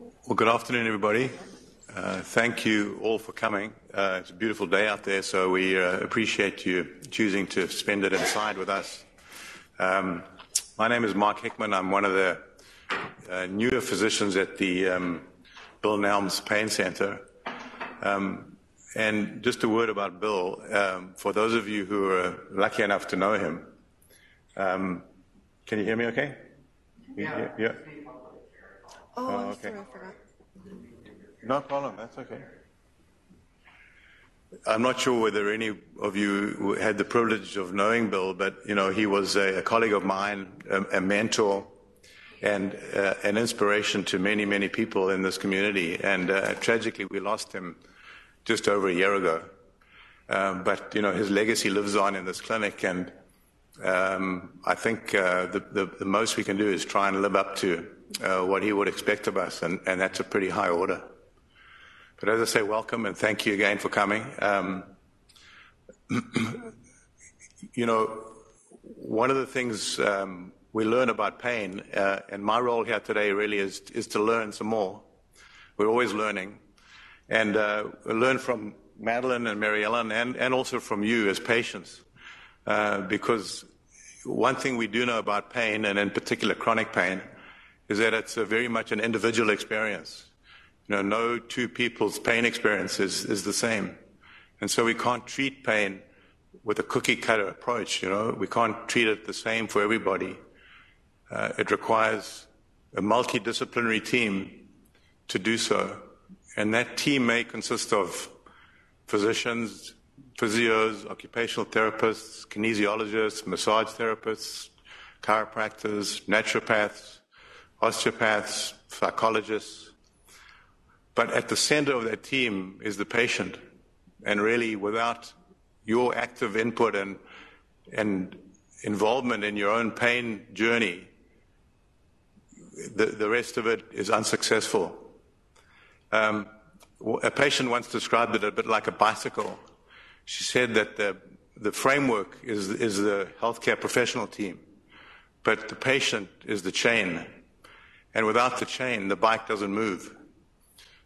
Well, good afternoon, everybody. Thank you all for coming. It's a beautiful day out there, so we appreciate you choosing to spend it inside with us. My name is Mark Hickman. I'm one of the newer physicians at the Bill Nelems Pain Center. And just a word about Bill. For those of you who are lucky enough to know him, can you hear me okay? Yeah. Oh, okay. sorry, I forgot. No problem, that's okay. I'm not sure whether any of you had the privilege of knowing Bill, but he was a colleague of mine, a mentor, and an inspiration to many, many people in this community. And tragically, we lost him just over a year ago. But his legacy lives on in this clinic, and I think the most we can do is try and live up to what he would expect of us, and that's a pretty high order. But as I say, welcome and thank you again for coming. One of the things we learn about pain, and my role here today really is to learn some more. We're always learning, and learn from Madeleine and Mary Ellen, and also from you as patients, because one thing we do know about pain, and in particular chronic pain, is that it's very much an individual experience. No two people's pain experience is the same. And so we can't treat pain with a cookie-cutter approach, We can't treat it the same for everybody. It requires a multidisciplinary team to do so. And that team may consist of physicians, physios, occupational therapists, kinesiologists, massage therapists, chiropractors, naturopaths, osteopaths, psychologists. But at the center of that team is the patient. And really, without your active input and involvement in your own pain journey, the rest of it is unsuccessful. A patient once described it a bit like a bicycle. She said that the framework is the healthcare professional team, but the patient is the chain. And without the chain, the bike doesn't move.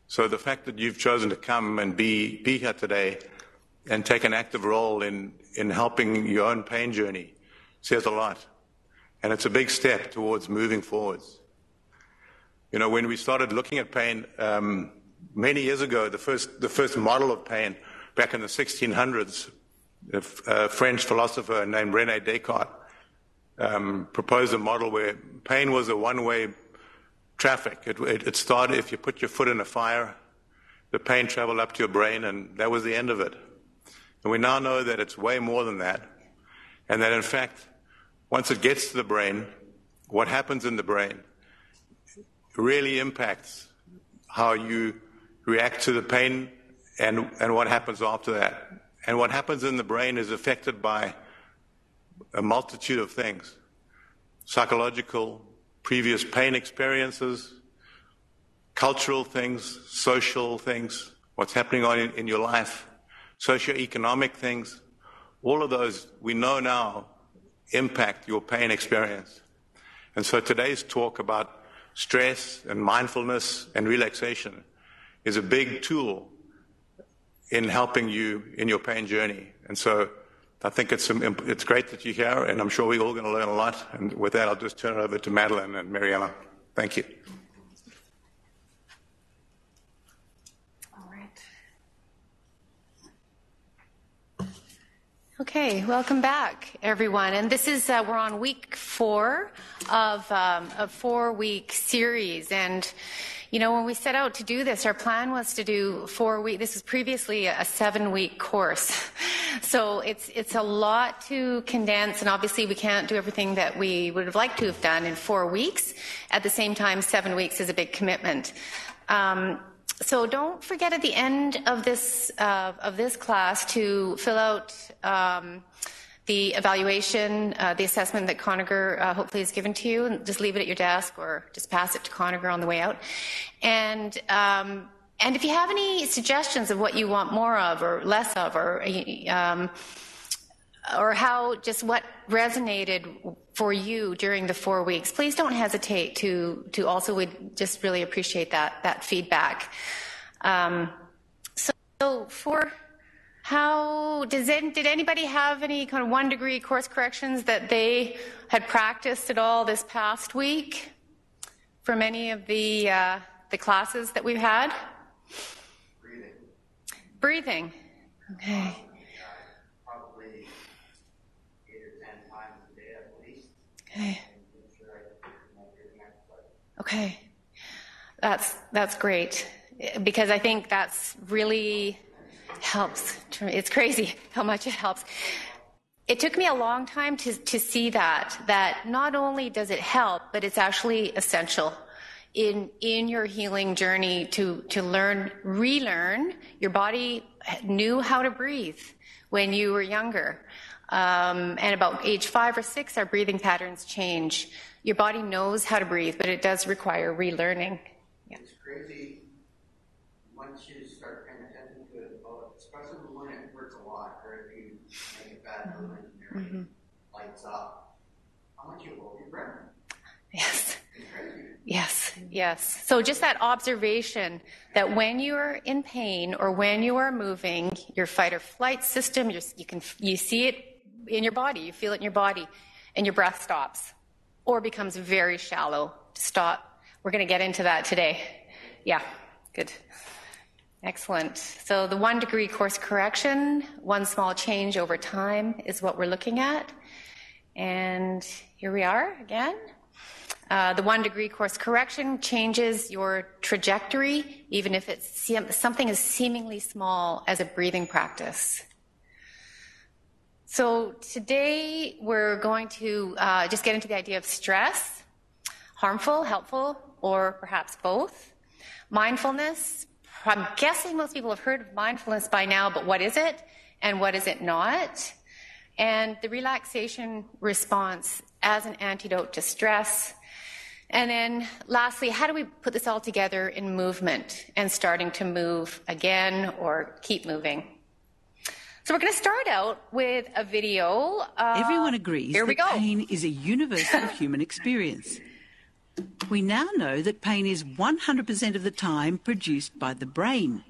So the fact that you've chosen to come and be here today and take an active role in helping your own pain journey says a lot. And it's a big step towards moving forwards. When we started looking at pain many years ago, the first model of pain back in the 1600s, a French philosopher named René Descartes proposed a model where pain was a one-way traffic. It started if you put your foot in a fire, the pain traveled up to your brain, and that was the end of it. And we now know that it's way more than that, and that in fact, once it gets to the brain, what happens in the brain really impacts how you react to the pain and what happens after that. And what happens in the brain is affected by a multitude of things: psychological, previous pain experiences, cultural things, social things, what's happening in your life, socioeconomic things. All of those we know now impact your pain experience. And so today's talk about stress and mindfulness and relaxation is a big tool in helping you in your pain journey. And so I think it's great that you're here, and I'm sure we're all going to learn a lot. And with that, I'll just turn it over to Madeleine and Mariella. Thank you. All right. Okay, welcome back, everyone. And this is, we're on week 4 of a 4-week series. And when we set out to do this, our plan was to do 4 weeks. This was previously a 7-week course. So it's a lot to condense, and obviously we can't do everything that we would have liked to have done in 4 weeks. At the same time, 7 weeks is a big commitment. So don't forget at the end of this class to fill out the evaluation, the assessment that Conagher hopefully has given to you, and just leave it at your desk or just pass it to Conagher on the way out. And if you have any suggestions of what you want more of or less of, or how, just what resonated for you during the 4 weeks, please don't hesitate to also, we'd just really appreciate that feedback. So for how, did anybody have any kind of 1 degree course corrections that they had practiced at all this past week from any of the classes that we've had? Breathing. Okay. Probably 8 or 10 times a day at least. Okay. Okay. That's great, because I think that's really helps. It's crazy how much it helps. It took me a long time to see that not only does it help, but it's actually essential in your healing journey to relearn. Your body knew how to breathe when you were younger. And about age 5 or 6, our breathing patterns change. Your body knows how to breathe, but it does require relearning. Yeah. It's crazy once you start paying attention to it, especially when it hurts a lot, or if you make a bad movement and your lights up, how much you hold your breath. Yes. Yes. So just that observation that when you are in pain or when you are moving, your fight or flight system, you see it in your body, you feel it in your body, and your breath stops or becomes very shallow. Stop. We're going to get into that today. Yeah, good. Excellent. So the 1 degree course correction, 1 small change over time is what we're looking at. And here we are again. The 1 degree course correction changes your trajectory, even if it's something as seemingly small as a breathing practice. So today we're going to just get into the idea of stress, harmful, helpful, or perhaps both. Mindfulness, I'm guessing most people have heard of mindfulness by now, but what is it and what is it not? And the relaxation response as an antidote to stress. And then lastly, how do we put this all together in movement and starting to move again or keep moving? So we're going to start out with a video. Everyone agrees that pain is a universal human experience. We now know that pain is 100% of the time produced by the brain.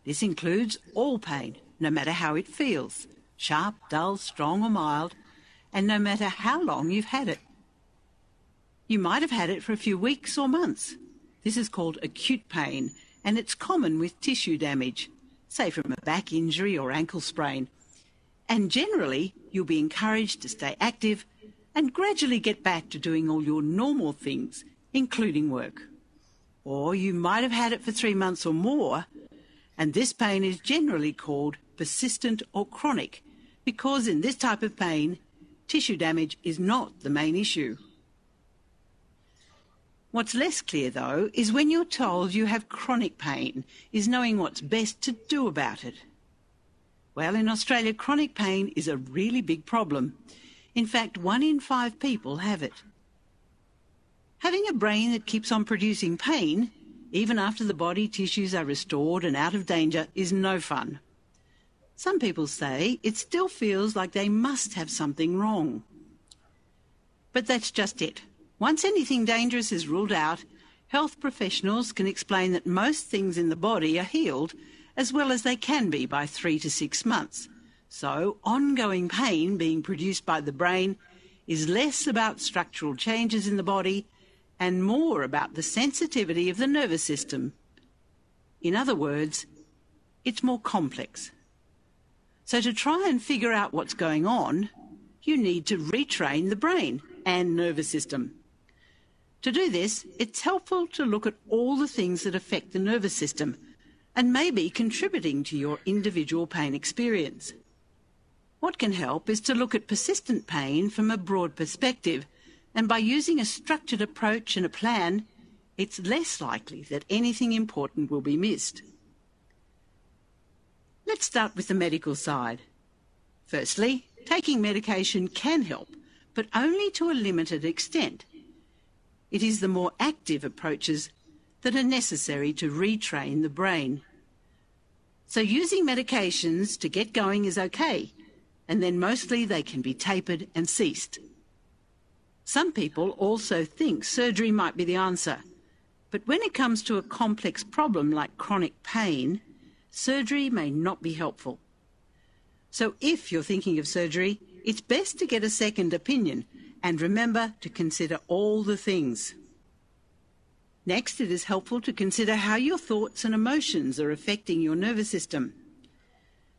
This includes all pain, no matter how it feels, sharp, dull, strong or mild, and no matter how long you've had it. You might have had it for a few weeks or months. This is called acute pain, and it's common with tissue damage, say from a back injury or ankle sprain. And generally, you'll be encouraged to stay active and gradually get back to doing all your normal things, including work. Or you might have had it for 3 months or more, and this pain is generally called persistent or chronic, because in this type of pain, tissue damage is not the main issue. What's less clear, though, is when you're told you have chronic pain, is knowing what's best to do about it. Well, in Australia, chronic pain is a really big problem. In fact, 1 in 5 people have it. Having a brain that keeps on producing pain, even after the body tissues are restored and out of danger, is no fun. Some people say it still feels like they must have something wrong. But that's just it. Once anything dangerous is ruled out, health professionals can explain that most things in the body are healed, as well as they can be by 3 to 6 months. So ongoing pain being produced by the brain is less about structural changes in the body and more about the sensitivity of the nervous system. In other words, it's more complex. So to try and figure out what's going on, you need to retrain the brain and nervous system. To do this, it's helpful to look at all the things that affect the nervous system and may be contributing to your individual pain experience. What can help is to look at persistent pain from a broad perspective, and by using a structured approach and a plan, it's less likely that anything important will be missed. Let's start with the medical side. Firstly, taking medication can help, but only to a limited extent. It is the more active approaches that are necessary to retrain the brain. So using medications to get going is okay, and then mostly they can be tapered and ceased. Some people also think surgery might be the answer, but when it comes to a complex problem like chronic pain, surgery may not be helpful. So if you're thinking of surgery, it's best to get a second opinion and remember to consider all the things. Next, it is helpful to consider how your thoughts and emotions are affecting your nervous system.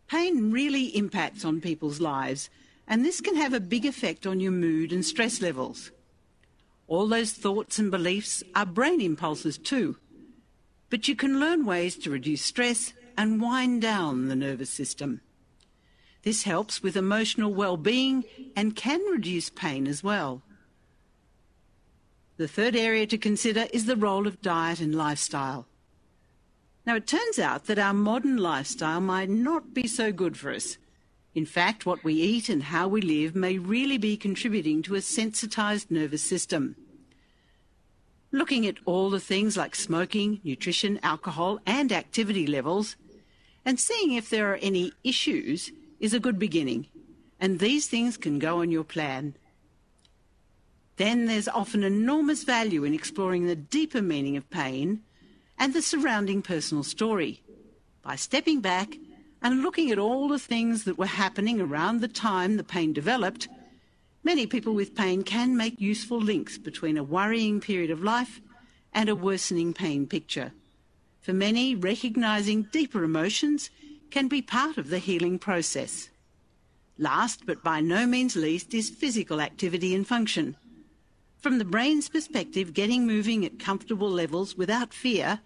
Pain really impacts on people's lives, and this can have a big effect on your mood and stress levels. All those thoughts and beliefs are brain impulses too, but you can learn ways to reduce stress and wind down the nervous system. This helps with emotional well-being and can reduce pain as well. The third area to consider is the role of diet and lifestyle. Now, it turns out that our modern lifestyle might not be so good for us. In fact, what we eat and how we live may really be contributing to a sensitized nervous system. Looking at all the things like smoking, nutrition, alcohol, and activity levels, and seeing if there are any issues is a good beginning, and these things can go on your plan. Then there's often enormous value in exploring the deeper meaning of pain and the surrounding personal story by stepping back and looking at all the things that were happening around the time the pain developed. Many people with pain can make useful links between a worrying period of life and a worsening pain picture. For many, recognizing deeper emotions can be part of the healing process. Last, but by no means least, is physical activity and function. From the brain's perspective, getting moving at comfortable levels without fear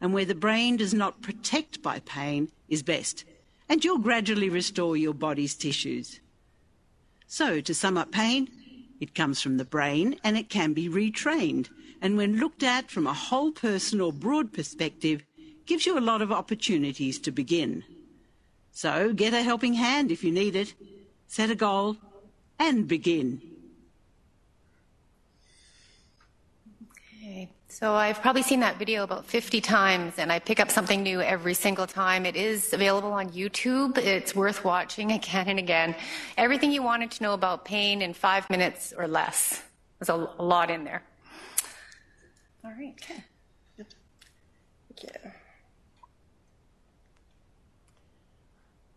and where the brain does not protect by pain is best, and you'll gradually restore your body's tissues. So, to sum up pain, it comes from the brain and it can be retrained, and when looked at from a whole person or broad perspective, gives you a lot of opportunities to begin. So, get a helping hand if you need it, set a goal, and begin. Okay, so I've probably seen that video about 50 times, and I pick up something new every single time. It is available on YouTube. It's worth watching again and again. Everything you wanted to know about pain in 5 minutes or less. There's a lot in there. All right. Okay. Thank you.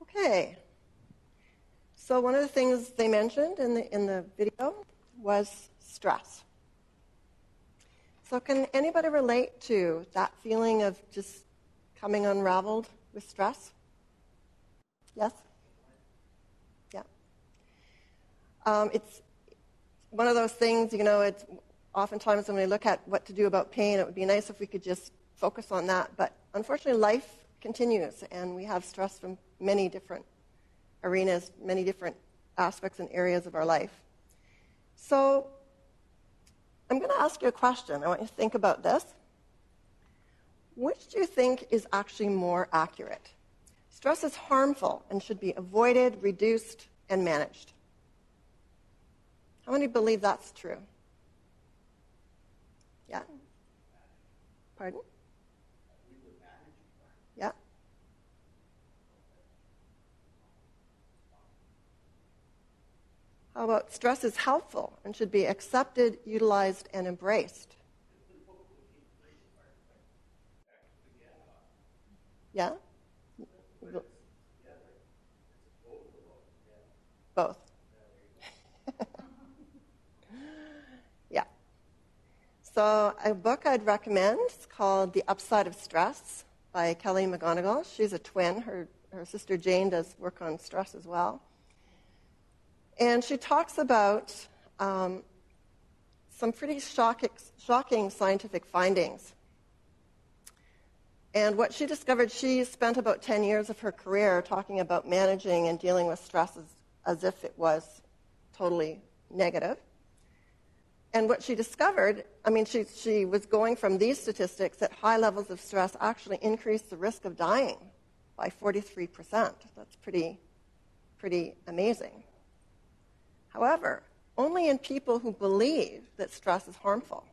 Okay. So one of the things they mentioned in the video was stress. So can anybody relate to that feeling of just coming unraveled with stress? Yes? Yeah. It's one of those things, you know, it's oftentimes when we look at what to do about pain, it would be nice if we could just focus on that. But unfortunately, life continues, and we have stress from many different arenas, many different aspects and areas of our life. So I'm going to ask you a question. I want you to think about this. Which do you think is actually more accurate? Stress is harmful and should be avoided, reduced, and managed. How many believe that's true? Yeah? Pardon? Yeah? How about stress is helpful and should be accepted, utilized, and embraced? Yeah? Both. Yeah. So a book I'd recommend is called The Upside of Stress by Kelly McGonigal. She's a twin. Her sister Jane does work on stress as well. And she talks about some pretty shocking scientific findings. And what she discovered, she spent about 10 years of her career talking about managing and dealing with stress as if it was totally negative. And what she discovered, I mean, she was going from these statistics that high levels of stress actually increase the risk of dying by 43%. That's pretty amazing. However, only in people who believe that stress is harmful.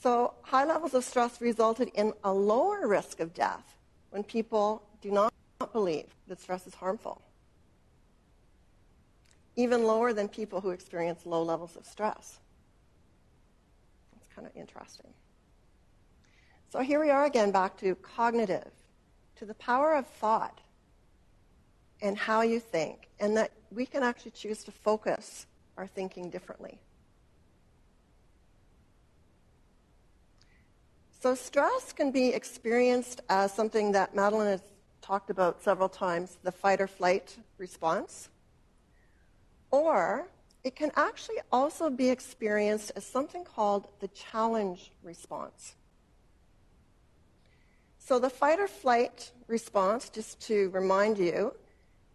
So high levels of stress resulted in a lower risk of death when people do not believe that stress is harmful, even lower than people who experience low levels of stress. That's kind of interesting. So here we are again, back to cognitive, to the power of thought and how you think, and that we can actually choose to focus our thinking differently. So stress can be experienced as something that Madeleine has talked about several times, the fight or flight response. Or it can actually also be experienced as something called the challenge response. So the fight or flight response, just to remind you,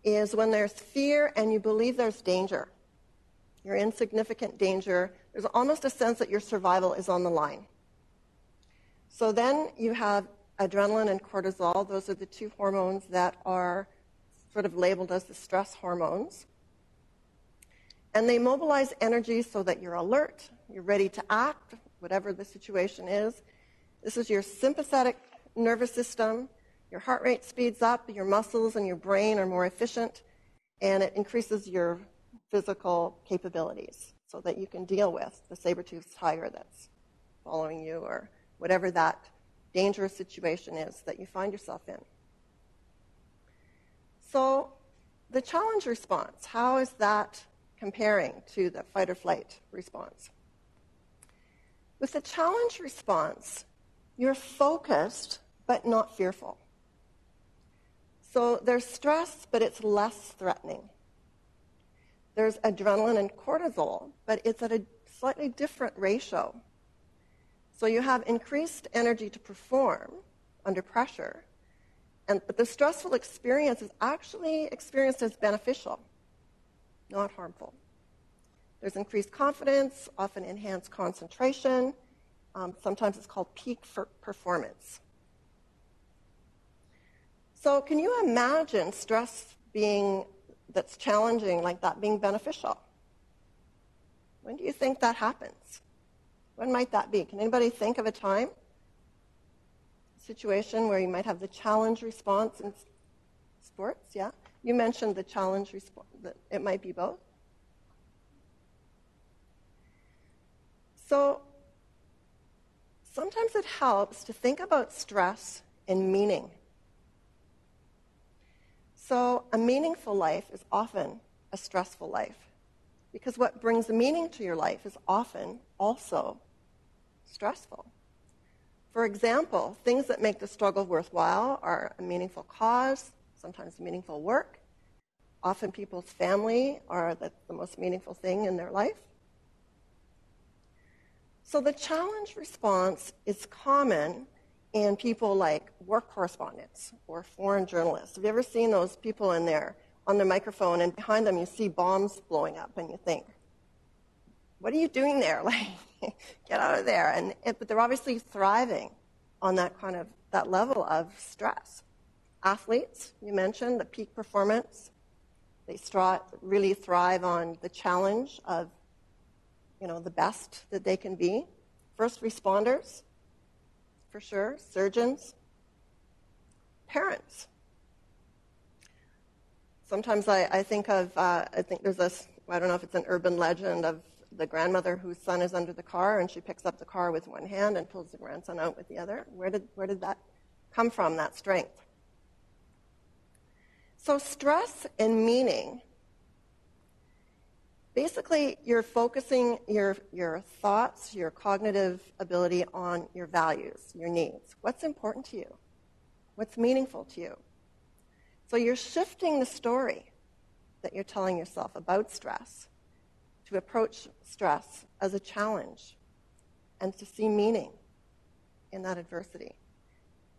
is when there's fear and you believe there's danger. You're in significant danger. There's almost a sense that your survival is on the line. So then you have adrenaline and cortisol. Those are the two hormones that are sort of labeled as the stress hormones. And they mobilize energy so that you're alert, you're ready to act, whatever the situation is. This is your sympathetic nervous system. Your heart rate speeds up, your muscles and your brain are more efficient, and it increases your physical capabilities so that you can deal with the saber-toothed tiger that's following you or whatever that dangerous situation is that you find yourself in. So the challenge response, how is that comparing to the fight or flight response? With the challenge response, you're focused but not fearful. So there's stress, but it's less threatening. There's adrenaline and cortisol, but it's at a slightly different ratio. So you have increased energy to perform under pressure, but the stressful experience is actually experienced as beneficial, not harmful. There's increased confidence, often enhanced concentration. Sometimes it's called peak performance. So can you imagine stress that's challenging like that being beneficial? When do you think that happens? When might that be? Can anybody think of a time, situation where you might have the challenge response in sports? Yeah? You mentioned the challenge response, that it might be both. So sometimes it helps to think about stress and meaning. So a meaningful life is often a stressful life, because what brings meaning to your life is often also stressful. For example, things that make the struggle worthwhile are a meaningful cause, sometimes meaningful work. Often people's family are the most meaningful thing in their life. So the challenge response is common in people like war correspondents or foreign journalists. Have you ever seen those people in there on their microphone, and behind them you see bombs blowing up, and you think, what are you doing there? Like, get out of there. But they're obviously thriving on that level of stress. Athletes, you mentioned, the peak performance. They really thrive on the challenge of, the best that they can be. First responders, for sure. Surgeons. Parents. Sometimes I think there's this, I don't know if it's an urban legend of the grandmother whose son is under the car, and she picks up the car with one hand and pulls the grandson out with the other. Where did that come from, that strength? So stress and meaning, basically you're focusing your thoughts, your cognitive ability on your values, your needs. What's important to you? What's meaningful to you? So you're shifting the story that you're telling yourself about stress to approach stress as a challenge and to see meaning in that adversity.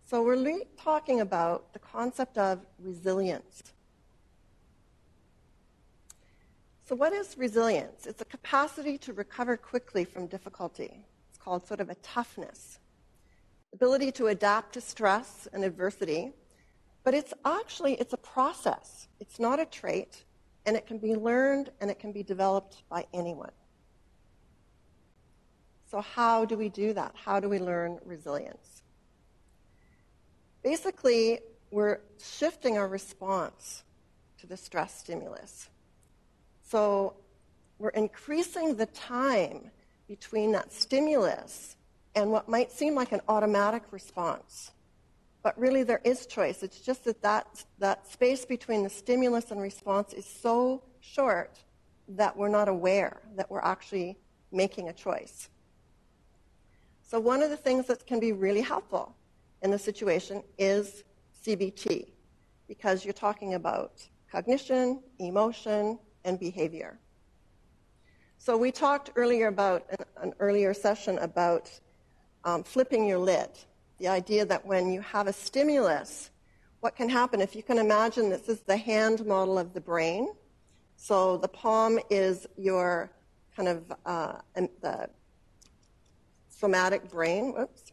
So we're really talking about the concept of resilience. So what is resilience? It's a capacity to recover quickly from difficulty. It's called sort of a toughness. Ability to adapt to stress and adversity. But it's a process. It's not a trait, and it can be learned and it can be developed by anyone. So how do we do that? How do we learn resilience? Basically, we're shifting our response to the stress stimulus. So we're increasing the time between that stimulus and what might seem like an automatic response. But really there is choice. It's just that space between the stimulus and response is so short that we're not aware that we're actually making a choice. So one of the things that can be really helpful in the situation is CBT, because you're talking about cognition, emotion, and behavior. So we talked earlier about an earlier session about flipping your lid, the idea that when you have a stimulus, what can happen, if you can imagine this is the hand model of the brain. So the palm is your kind of the somatic brain. Whoops.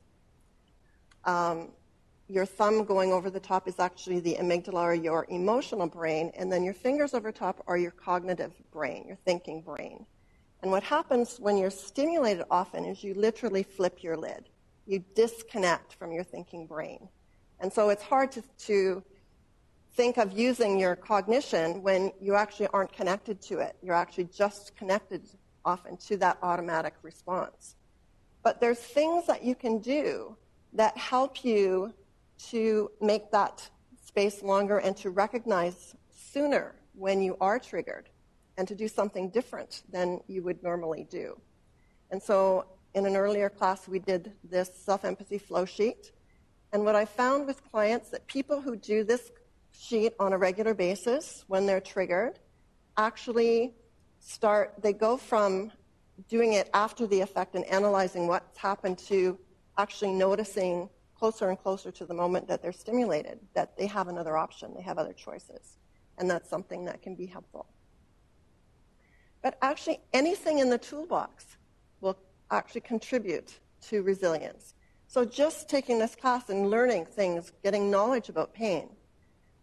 Your thumb going over the top is actually the amygdala, or your emotional brain, and then your fingers over top are your cognitive brain, your thinking brain. And what happens when you're stimulated often is you literally flip your lid. You disconnect from your thinking brain. And so it's hard to think of using your cognition when you actually aren't connected to it. You're actually just connected often to that automatic response. But there's things that you can do that help you to make that space longer and to recognize sooner when you are triggered and to do something different than you would normally do. And so in an earlier class, we did this self-empathy flow sheet. And what I found with clients, that people who do this sheet on a regular basis when they're triggered actually they go from doing it after the effect and analyzing what's happened to actually noticing closer and closer to the moment that they're stimulated, that they have another option, they have other choices. And that's something that can be helpful. But actually, anything in the toolbox will actually contribute to resilience. So just taking this class and learning things, getting knowledge about pain,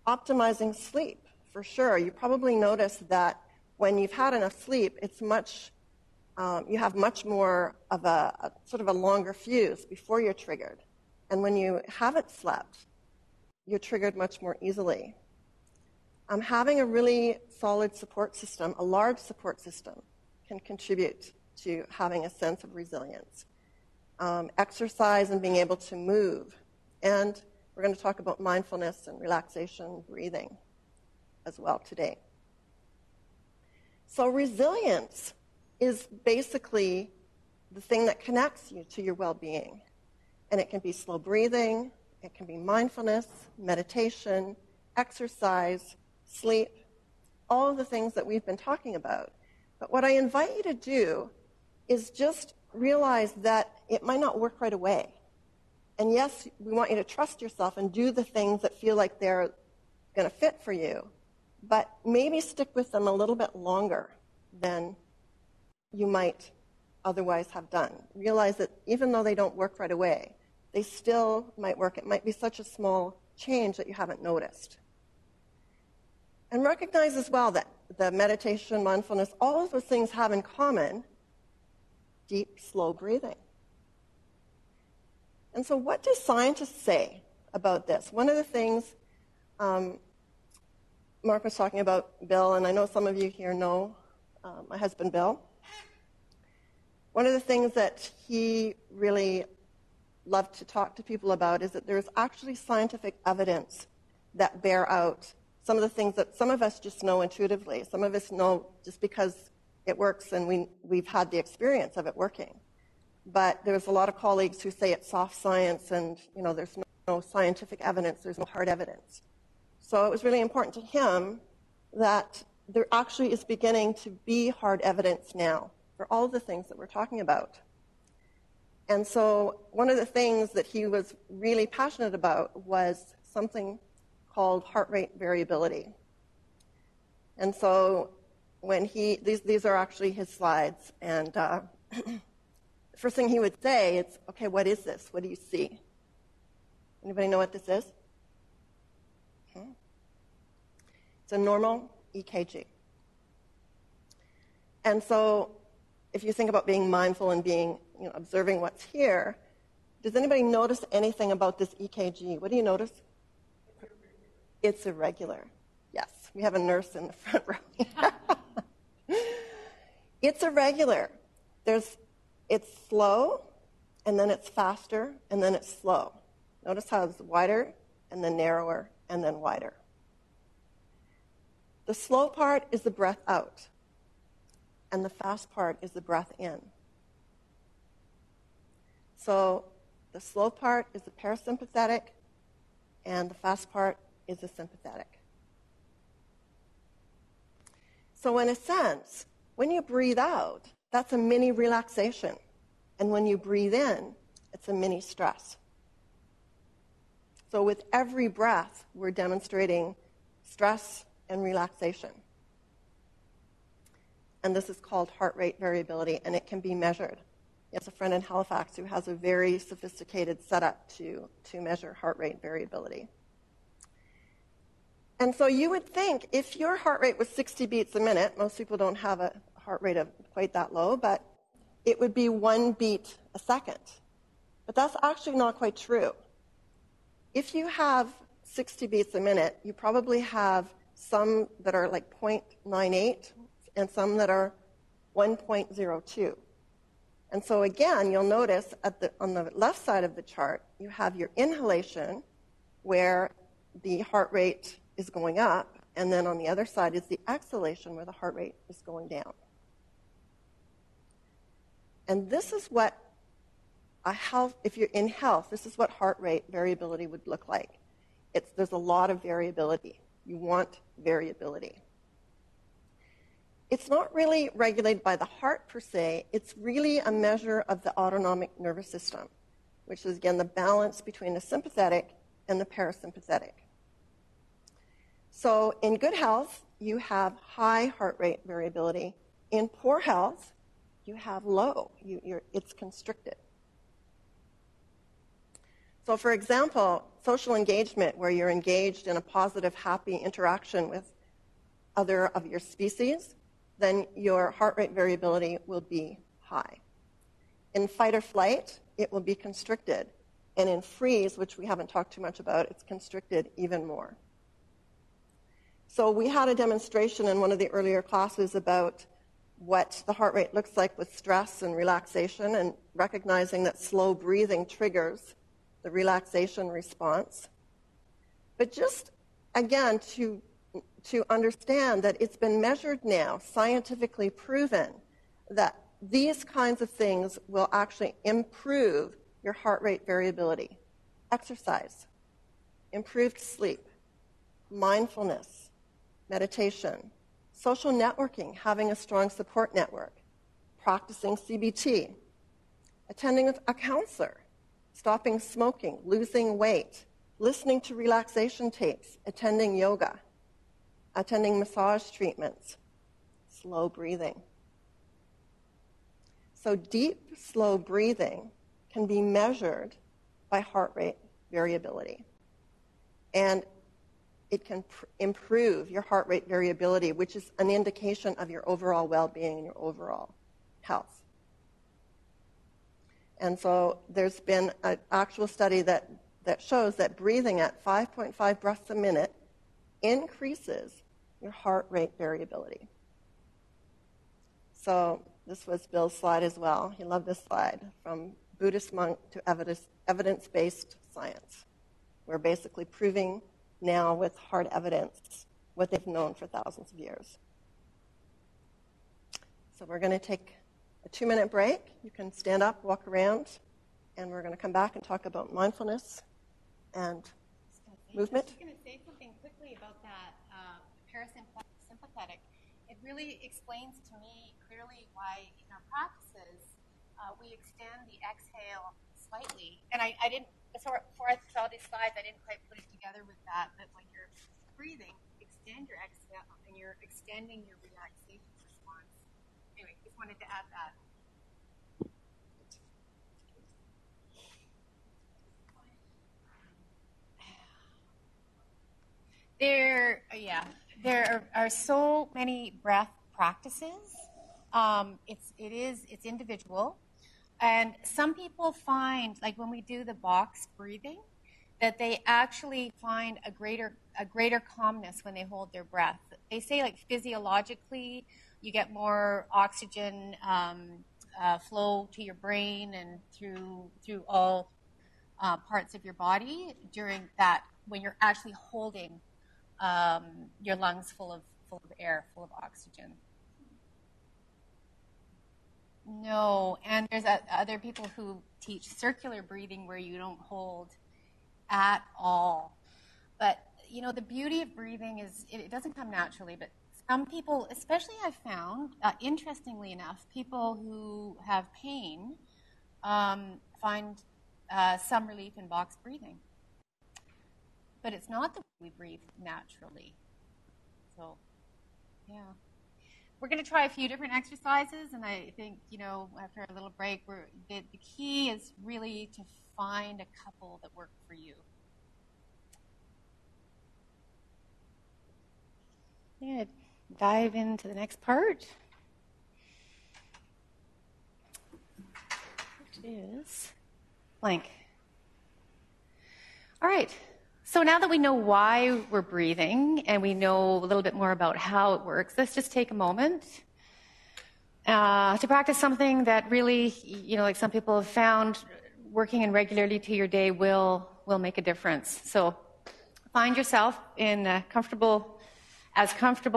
optimizing sleep, for sure. You probably notice that when you've had enough sleep, it's you have much more of a sort of a longer fuse before you're triggered. And when you haven't slept, you're triggered much more easily. Having a really solid support system, a large support system, can contribute to having a sense of resilience. Exercise and being able to move. And we're going to talk about mindfulness and relaxation, breathing as well today. So resilience is basically the thing that connects you to your well-being. And it can be slow breathing, it can be mindfulness, meditation, exercise, sleep, all of the things that we've been talking about. But what I invite you to do is just realize that it might not work right away. And yes, we want you to trust yourself and do the things that feel like they're going to fit for you, but maybe stick with them a little bit longer than you might otherwise have done. Realize that even though they don't work right away, they still might work. It might be such a small change that you haven't noticed. And recognize as well that the meditation, mindfulness, all of those things have in common deep, slow breathing. And so what do scientists say about this? One of the things Mark was talking about Bill, and I know some of you here know my husband Bill. One of the things that he really loved to talk to people about is that there's actually scientific evidence that bear out some of the things that some of us just know intuitively. Some of us know just because it works and we've had the experience of it working. But there's a lot of colleagues who say it's soft science and, there's no scientific evidence, there's no hard evidence. So it was really important to him that there actually is beginning to be hard evidence now for all of the things that we're talking about. And so one of the things that he was really passionate about was something called heart rate variability. And so when these are actually his slides, and the first thing he would say is, okay, what is this? What do you see? Anybody know what this is? It's a normal EKG. And so if you think about being mindful and being, observing what's here, does anybody notice anything about this EKG? What do you notice? It's irregular. Yes, we have a nurse in the front row. It's irregular. It's slow, and then it's faster, and then it's slow. Notice how it's wider, and then narrower, and then wider. The slow part is the breath out, and the fast part is the breath in. So the slow part is the parasympathetic, and the fast part is the sympathetic. So in a sense, when you breathe out, that's a mini relaxation. And when you breathe in, it's a mini stress. So with every breath, we're demonstrating stress and relaxation. And this is called heart rate variability, and it can be measured. He has a friend in Halifax who has a very sophisticated setup to measure heart rate variability. And so you would think if your heart rate was 60 beats a minute, most people don't have a heart rate of quite that low, but it would be 1 beat a second. But that's actually not quite true. If you have 60 beats a minute, you probably have some that are like 0.98 and some that are 1.02. And so again, you'll notice on the left side of the chart, you have your inhalation where the heart rate is going up, and then on the other side is the exhalation where the heart rate is going down. And this is what if you're in health, this is what heart rate variability would look like. There's a lot of variability. You want variability. It's not really regulated by the heart per se. It's really a measure of the autonomic nervous system, which is, again, the balance between the sympathetic and the parasympathetic. So in good health, you have high heart rate variability. In poor health, you have low. It's constricted. So for example, social engagement, where you're engaged in a positive, happy interaction with other of your species, then your heart rate variability will be high. In fight or flight, it will be constricted. And in freeze, which we haven't talked too much about, it's constricted even more. So we had a demonstration in one of the earlier classes about what the heart rate looks like with stress and relaxation, and recognizing that slow breathing triggers the relaxation response. But just, again, to understand that it's been measured now, scientifically proven, that these kinds of things will actually improve your heart rate variability. Exercise, improved sleep, mindfulness, meditation, social networking, having a strong support network, practicing CBT, attending a counselor, stopping smoking, losing weight, listening to relaxation tapes, attending yoga, attending massage treatments, slow breathing. So deep, slow breathing can be measured by heart rate variability. And it can improve your heart rate variability, which is an indication of your overall well-being and your overall health. And so there's been an actual study that shows that breathing at 5.5 breaths a minute increases your heart rate variability. So this was Bill's slide as well. He loved this slide, from Buddhist monk to evidence-based science. We're basically proving now with hard evidence what they've known for thousands of years. So we're going to take a 2-minute break. You can stand up, walk around, and we're going to come back and talk about mindfulness and movement. I'm just going to say something quickly about that parasympathetic. It really explains to me clearly why in our practices we extend the exhale slightly. And I didn't, before I saw these slides, I didn't quite put it together with that, but when you're breathing, extend your exhale and you're extending your relaxation response. Anyway, just wanted to add that. There are so many breath practices. It's individual, and some people find, like when we do the box breathing, that they actually find a greater calmness when they hold their breath. They say, like, physiologically, you get more oxygen flow to your brain and through all parts of your body during that, when you're actually holding your lungs full of air, full of oxygen. No, and there's other people who teach circular breathing where you don't hold at all. But, you know, the beauty of breathing is it doesn't come naturally, but some people, especially I've found, interestingly enough, people who have pain find some relief in box breathing. But it's not the way we breathe naturally. So, yeah. We're going to try a few different exercises, and I think, you know, after a little break, the key is really to find a couple that work for you. I'm going to dive into the next part, which is blank. All right. So now that we know why we're breathing and we know a little bit more about how it works, let's just take a moment to practice something that really, you know, like some people have found, working in regularly to your day will make a difference. So find yourself in as comfortable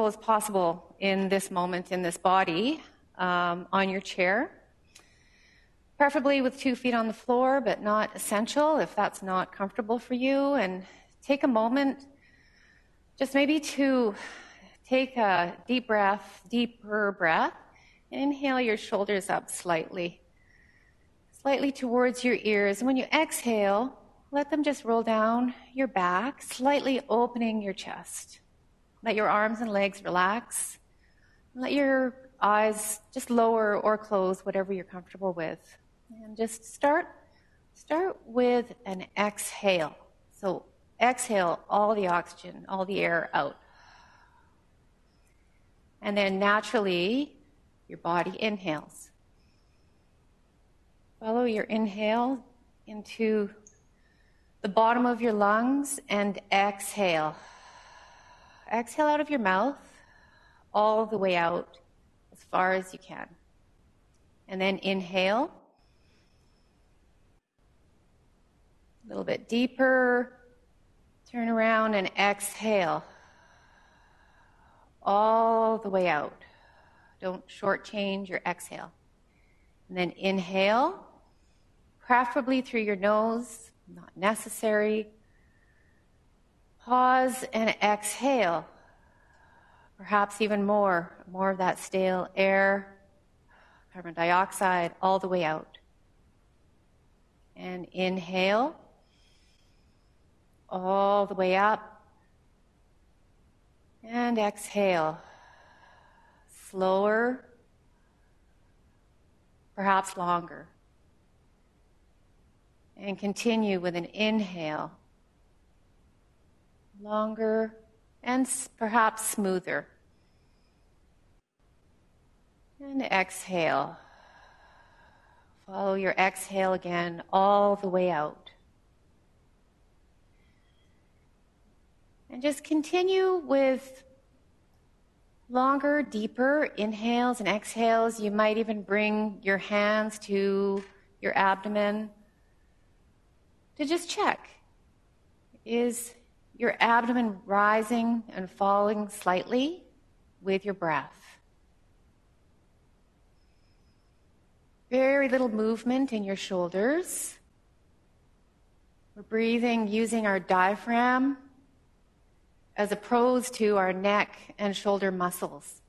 as possible in this moment, in this body, on your chair. Preferably with 2 feet on the floor, but not essential if that's not comfortable for you. And take a moment, just maybe to take a deeper breath, and inhale your shoulders up slightly towards your ears. And when you exhale, let them just roll down your back, slightly opening your chest. Let your arms and legs relax. Let your eyes just lower or close, whatever you're comfortable with. And just start with an exhale. So exhale all the oxygen, all the air out. And then naturally, your body inhales. Follow your inhale into the bottom of your lungs and exhale. Exhale out of your mouth all the way out as far as you can. And then inhale. A little bit deeper. Turn around and exhale all the way out. Don't shortchange your exhale. And then inhale, preferably through your nose, not necessary. Pause and exhale. Perhaps even more of that stale air, carbon dioxide, all the way out. And inhale, all the way up. And exhale. Slower, perhaps longer. And continue with an inhale. Longer and perhaps smoother. And exhale. Follow your exhale again all the way out. And just continue with longer, deeper inhales and exhales. You might even bring your hands to your abdomen to just check. Is your abdomen rising and falling slightly with your breath? Very little movement in your shoulders. We're breathing using our diaphragm as opposed to our neck and shoulder muscles.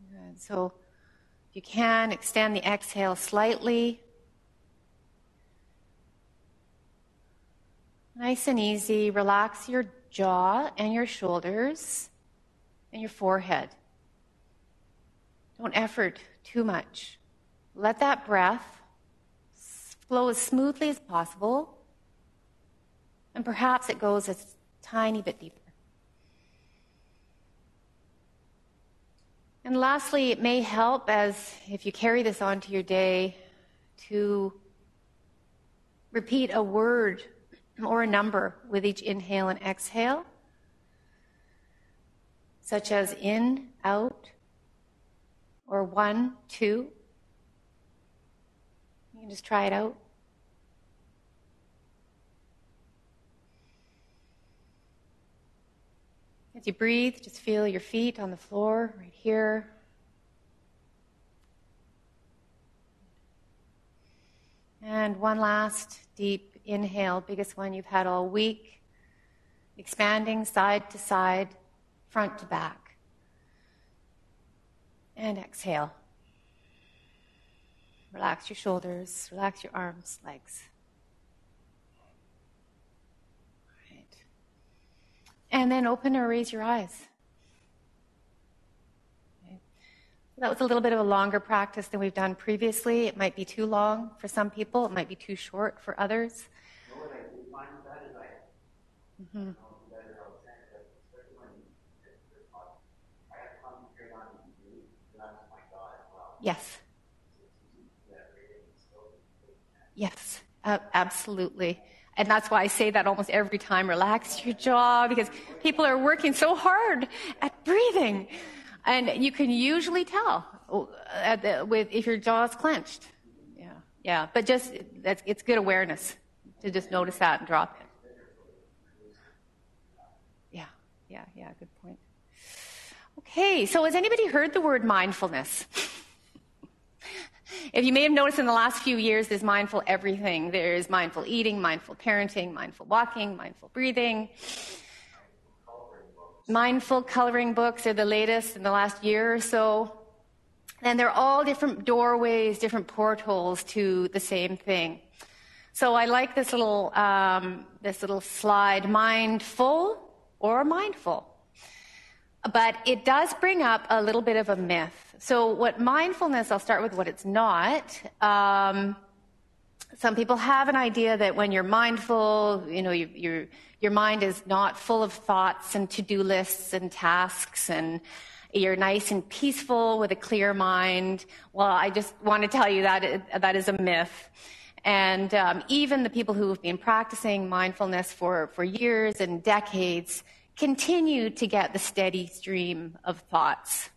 Good. So if you can, extend the exhale slightly. Nice and easy. Relax your jaw and your shoulders and your forehead. Don't effort too much. Let that breath flow as smoothly as possible. And perhaps it goes a tiny bit deeper. And lastly, it may help, as if you carry this onto your day, to Repeat a word or a number with each inhale and exhale, such as in, out, or 1, 2. You can just try it out. As you breathe, just feel your feet on the floor right here. And one last deep inhale, biggest one you've had all week, expanding side to side, front to back. And exhale. Relax your shoulders, relax your arms, legs. Right. And then open or raise your eyes. That was a little bit of a longer practice than we've done previously. It might be too long for some people. It might be too short for others. You know what I do find with that is I don't know better how to say it, but especially when it's hot, I have to concentrate on me, and that's my God as well. Yes. Yes, absolutely. And that's why I say that almost every time, relax your jaw, because people are working so hard at breathing. And you can usually tell if your jaw is clenched. Yeah. But just it's good awareness to just notice that and drop it. Yeah. Good point. Okay. So has anybody heard the word mindfulness? If you may have noticed in the last few years, there's mindful everything. There's mindful eating, mindful parenting, mindful walking, mindful breathing. Mindful coloring books are the latest in the last year or so. And they're all different doorways, different portholes to the same thing. So I like this little slide, mindful or mindful. But it does bring up a little bit of a myth. So what mindfulness, I'll start with what it's not. Some people have an idea that when you're mindful, your mind is not full of thoughts and to-do lists and tasks, and you're nice and peaceful with a clear mind. Well, I just want to tell you that is a myth. And even the people who have been practicing mindfulness for years and decades continue to get the steady stream of thoughts.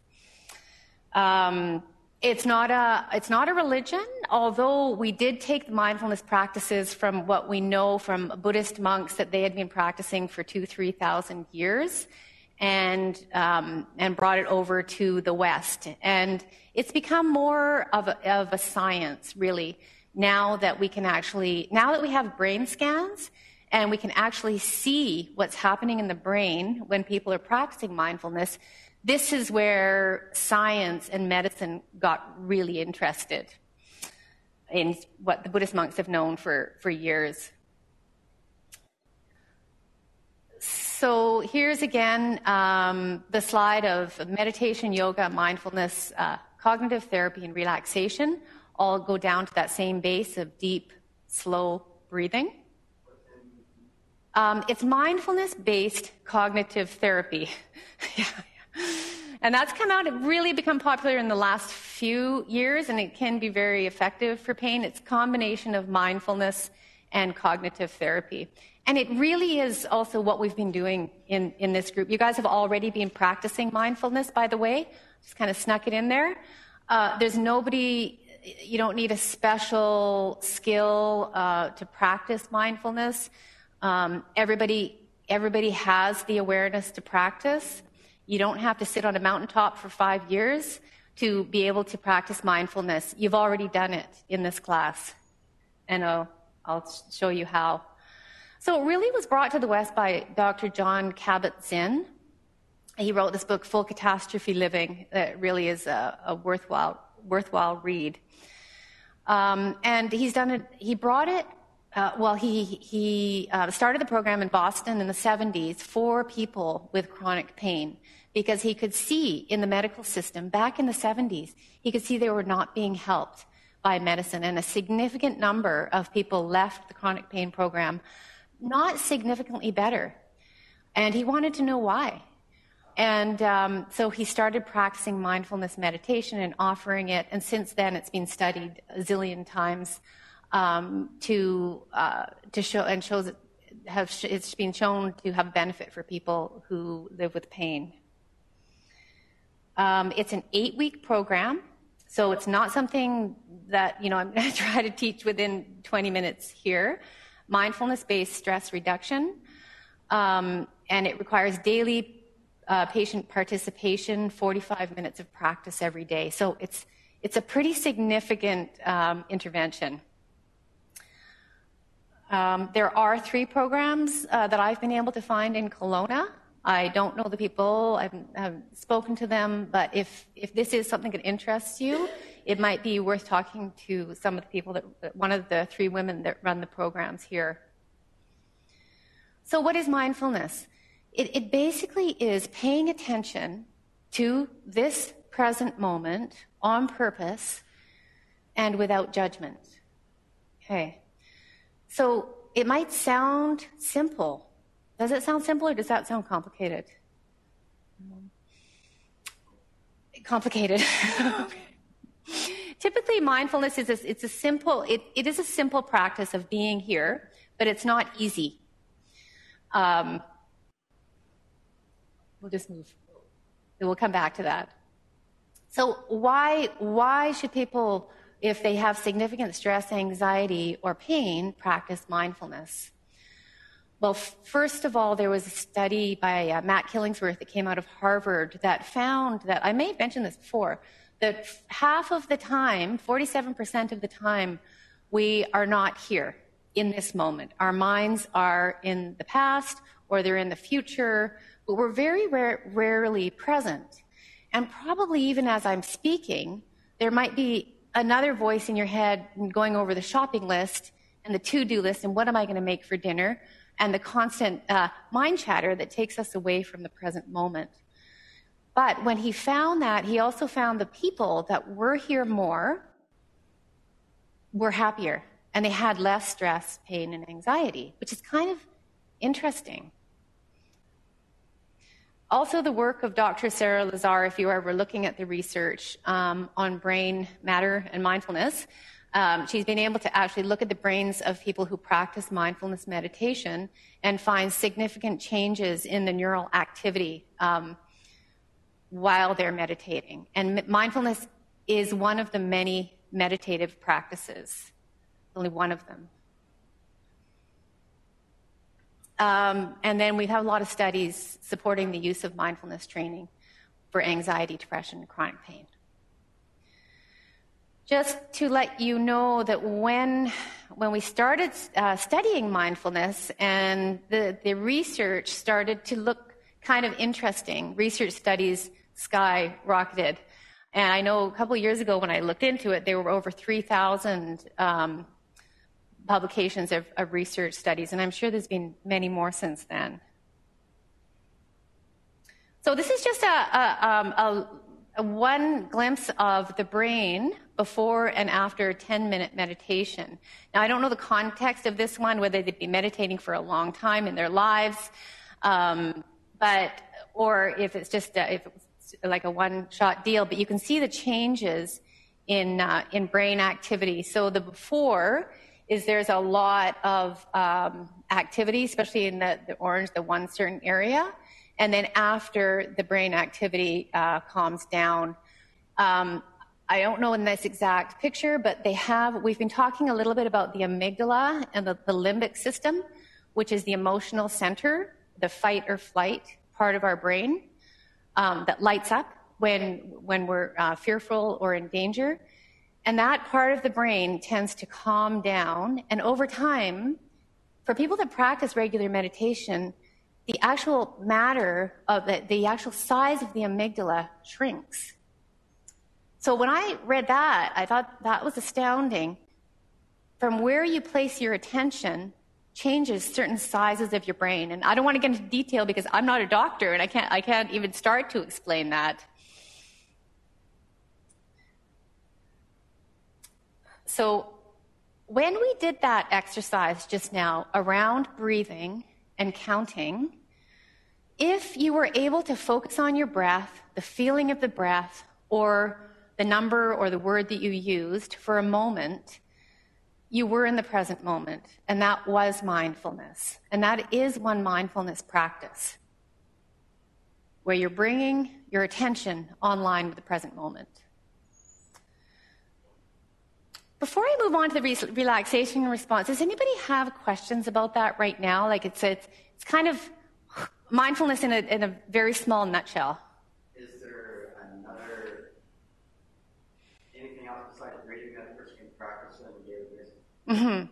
It's not a religion, although we did take the mindfulness practices from what we know from Buddhist monks that they had been practicing for 2,000-3,000 years, and brought it over to the West. And it's become more of a science, really, now that we have brain scans, and we can actually see what's happening in the brain when people are practicing mindfulness. This is where science and medicine got really interested in what the Buddhist monks have known for years. So here's again the slide of meditation, yoga, mindfulness, cognitive therapy, and relaxation. All go down to that same base of deep, slow breathing. It's mindfulness-based cognitive therapy. Yeah. And that's really become popular in the last few years, and it can be very effective for pain. It's a combination of mindfulness and cognitive therapy. And it really is also what we've been doing in this group. You guys have already been practicing mindfulness, by the way. Just kind of snuck it in there. You don't need a special skill to practice mindfulness. Everybody has the awareness to practice. You don't have to sit on a mountaintop for 5 years to be able to practice mindfulness. You've already done it in this class, and I'll show you how. So it really was brought to the West by Dr. John Kabat-Zinn. He wrote this book, Full Catastrophe Living. That really is a worthwhile read. And he's done it. He brought it. He started the program in Boston in the 70s for people with chronic pain, because he could see in the medical system back in the 70s, he could see they were not being helped by medicine, and a significant number of people left the chronic pain program not significantly better. And he wanted to know why. And so he started practicing mindfulness meditation and offering it, and since then it's been studied a zillion times. to show, and shows it's been shown to have benefit for people who live with pain. It's an 8-week program, so it's not something that, I'm going to try to teach within 20 minutes here. Mindfulness-based stress reduction, and it requires daily patient participation, 45 minutes of practice every day. So it's a pretty significant intervention. There are 3 programs that I've been able to find in Kelowna. I don't know the people, I haven't spoken to them, but if this is something that interests you, it might be worth talking to some of the people one of the 3 women that run the programs here. So what is mindfulness? It basically is paying attention to this present moment on purpose and without judgment. Okay. So it might sound simple. Does it sound simple, or does that sound complicated? Complicated. Typically, mindfulness is it is a simple practice of being here, but it's not easy. We'll just move. We'll come back to that. So why should people, if they have significant stress, anxiety, or pain, practice mindfulness? Well, first of all, there was a study by Matt Killingsworth that came out of Harvard that found that, I may have mentioned this before, that half of the time, 47% of the time, we are not here in this moment. Our minds are in the past or they're in the future, but we're very rarely present. And probably even as I'm speaking, there might be another voice in your head going over the shopping list and the to-do list and what am I going to make for dinner, and the constant mind chatter that takes us away from the present moment. But when he found that, he also found the people that were here more were happier, and they had less stress, pain, and anxiety, which is kind of interesting. Also, the work of Dr. Sarah Lazar, if you are ever looking at the research on brain matter and mindfulness, she's been able to actually look at the brains of people who practice mindfulness meditation and find significant changes in the neural activity while they're meditating. And mindfulness is one of the many meditative practices, only one of them. And then we have a lot of studies supporting the use of mindfulness training for anxiety, depression, and chronic pain. Just to let you know that when we started studying mindfulness and the research started to look kind of interesting, research studies skyrocketed. And I know a couple of years ago when I looked into it, there were over 3,000 publications of research studies, and I'm sure there's been many more since then. So this is just a one glimpse of the brain before and after a 10-minute meditation. Now, I don't know the context of this one, whether they'd be meditating for a long time in their lives, or if it's just if it's like a one-shot deal. But you can see the changes in brain activity. So the before is there's a lot of activity, especially in the orange, the one certain area. And then after the brain activity calms down, I don't know in this exact picture, but we've been talking a little bit about the amygdala and the limbic system, which is the emotional center, the fight or flight part of our brain that lights up when we're fearful or in danger. And that part of the brain tends to calm down. And over time, for people that practice regular meditation, the actual matter of the actual size of the amygdala shrinks. So when I read that, I thought that was astounding. From where you place your attention changes certain sizes of your brain. And I don't want to get into detail because I'm not a doctor and I can't even start to explain that. So when we did that exercise just now around breathing and counting, if you were able to focus on your breath, the feeling of the breath, or the number or the word that you used for a moment, you were in the present moment, and that was mindfulness. And that is one mindfulness practice, where you're bringing your attention online with the present moment. Before I move on to the relaxation response, does anybody have questions about that right now? Like it's kind of mindfulness in a very small nutshell. Is there anything else besides reading that person can practice on a daily basis? Mm-hmm.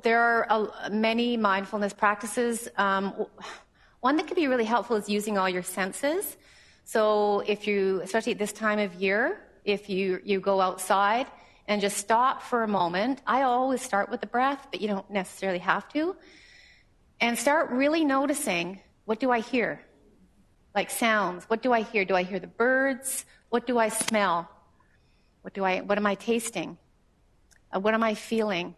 There are many mindfulness practices. One that could be really helpful is using all your senses. So if you, especially at this time of year, if you go outside and just stop for a moment. I always start with the breath, but you don't necessarily have to. And start really noticing, what do I hear? Like sounds. What do I hear? Do I hear the birds? What do I smell? What am I tasting? What am I feeling?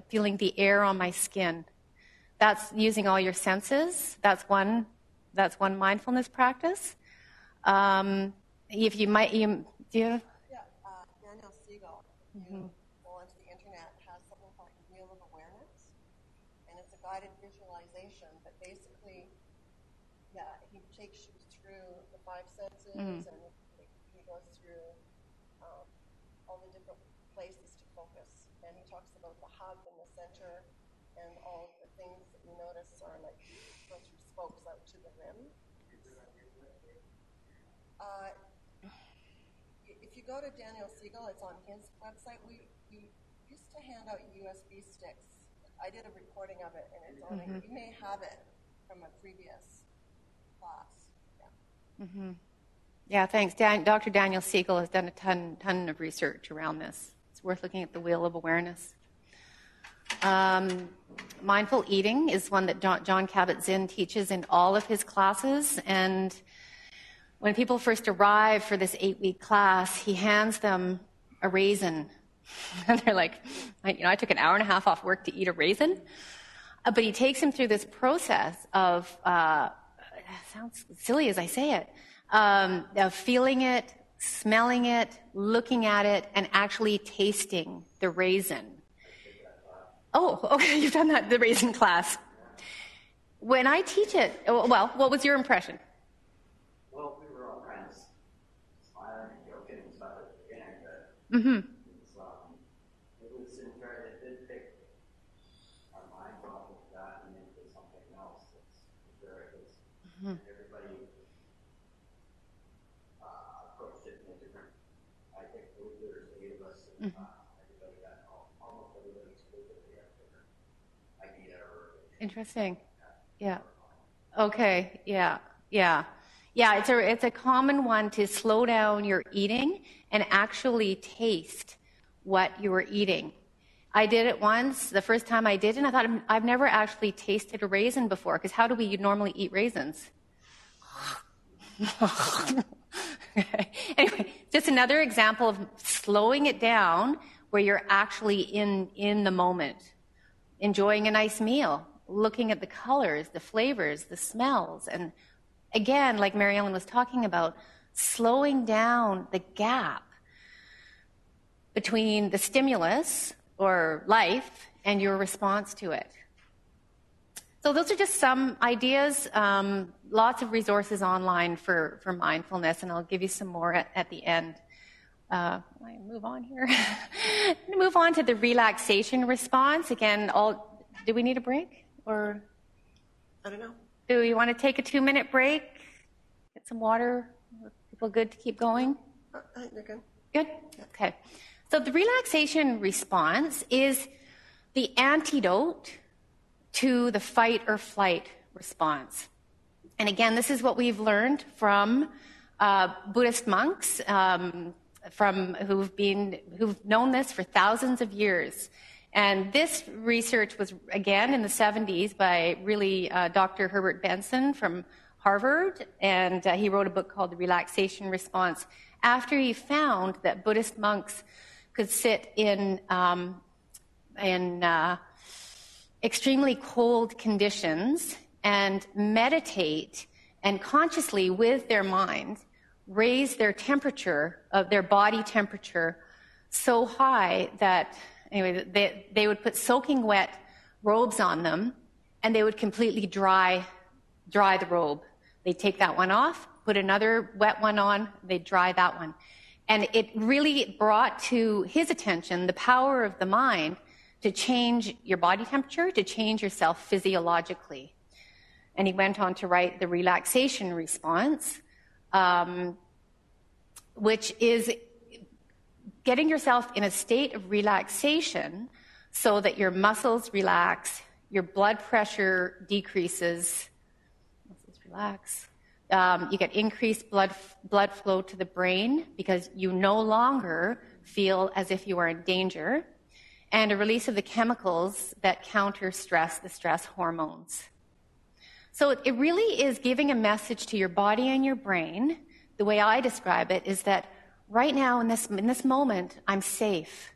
Feeling the air on my skin. That's using all your senses. That's one mindfulness practice. If you might, do you? Daniel Siegel, you go onto the internet, has something called the Wheel of Awareness, and it's a guided visualization. But basically, he takes you through the five senses, and he goes through all the different places to focus. And he talks about the hub in the center, and all the things that you notice are like go through spokes out to the rim. If you go to Daniel Siegel, it's on his website. We used to hand out USB sticks. I did a recording of it, and it's on it. You may have it from a previous class. Yeah, thanks. Dr. Daniel Siegel has done a ton of research around this. It's worth looking at the Wheel of Awareness. Mindful eating is one that John Kabat-Zinn teaches in all of his classes, and when people first arrive for this 8-week class, he hands them a raisin. And they're like, I took an hour and a half off work to eat a raisin. But he takes them through this process of, sounds silly as I say it, of feeling it, smelling it, looking at it, and actually tasting the raisin. Oh, okay, you've done that, the raisin class. When I teach it, well, what was your impression? Well, we were all kind of smiling and joking and stuff at the beginning, but it was interesting. It did take our minds off of that and into something else. It's where it was everybody approached it in a different. I think there's 8 of us, and everybody got almost everybody exclusively had a different idea or. Interesting. Yeah. Okay. Yeah. It's a common one to slow down your eating and actually taste what you were eating. I did it once. The first time I did it, and I thought, I've never actually tasted a raisin before, because how do we normally eat raisins? Anyway, just another example of slowing it down where you're actually in the moment, enjoying a nice meal, looking at the colors, the flavors, the smells, and again, like Mary Ellen was talking about, slowing down the gap between the stimulus or life and your response to it. So those are just some ideas. Lots of resources online for mindfulness, and I'll give you some more at the end. I move on here. Move on to the relaxation response. Again, do we need a break? Or I don't know. Do you want to take a 2-minute break? Get some water? Are people good to keep going? I think they're good. Good? Okay. So the relaxation response is the antidote to the fight or flight response. And again, this is what we've learned from Buddhist monks who've known this for thousands of years. And this research was, again, in the 70s by Dr. Herbert Benson from Harvard, and he wrote a book called The Relaxation Response after he found that Buddhist monks could sit in extremely cold conditions and meditate and consciously, with their mind, raise their temperature, of their body temperature, so high that, anyway, they would put soaking wet robes on them, and they would completely dry the robe. They'd take that one off, put another wet one on, they'd dry that one. And it really brought to his attention the power of the mind to change your body temperature, to change yourself physiologically. And he went on to write the relaxation response, which is getting yourself in a state of relaxation so that your muscles relax, your blood pressure decreases, muscles relax. You get increased blood flow to the brain because you no longer feel as if you are in danger, and a release of the chemicals that counter stress, the stress hormones. So it really is giving a message to your body and your brain. The way I describe it is that right now in this moment, I'm safe.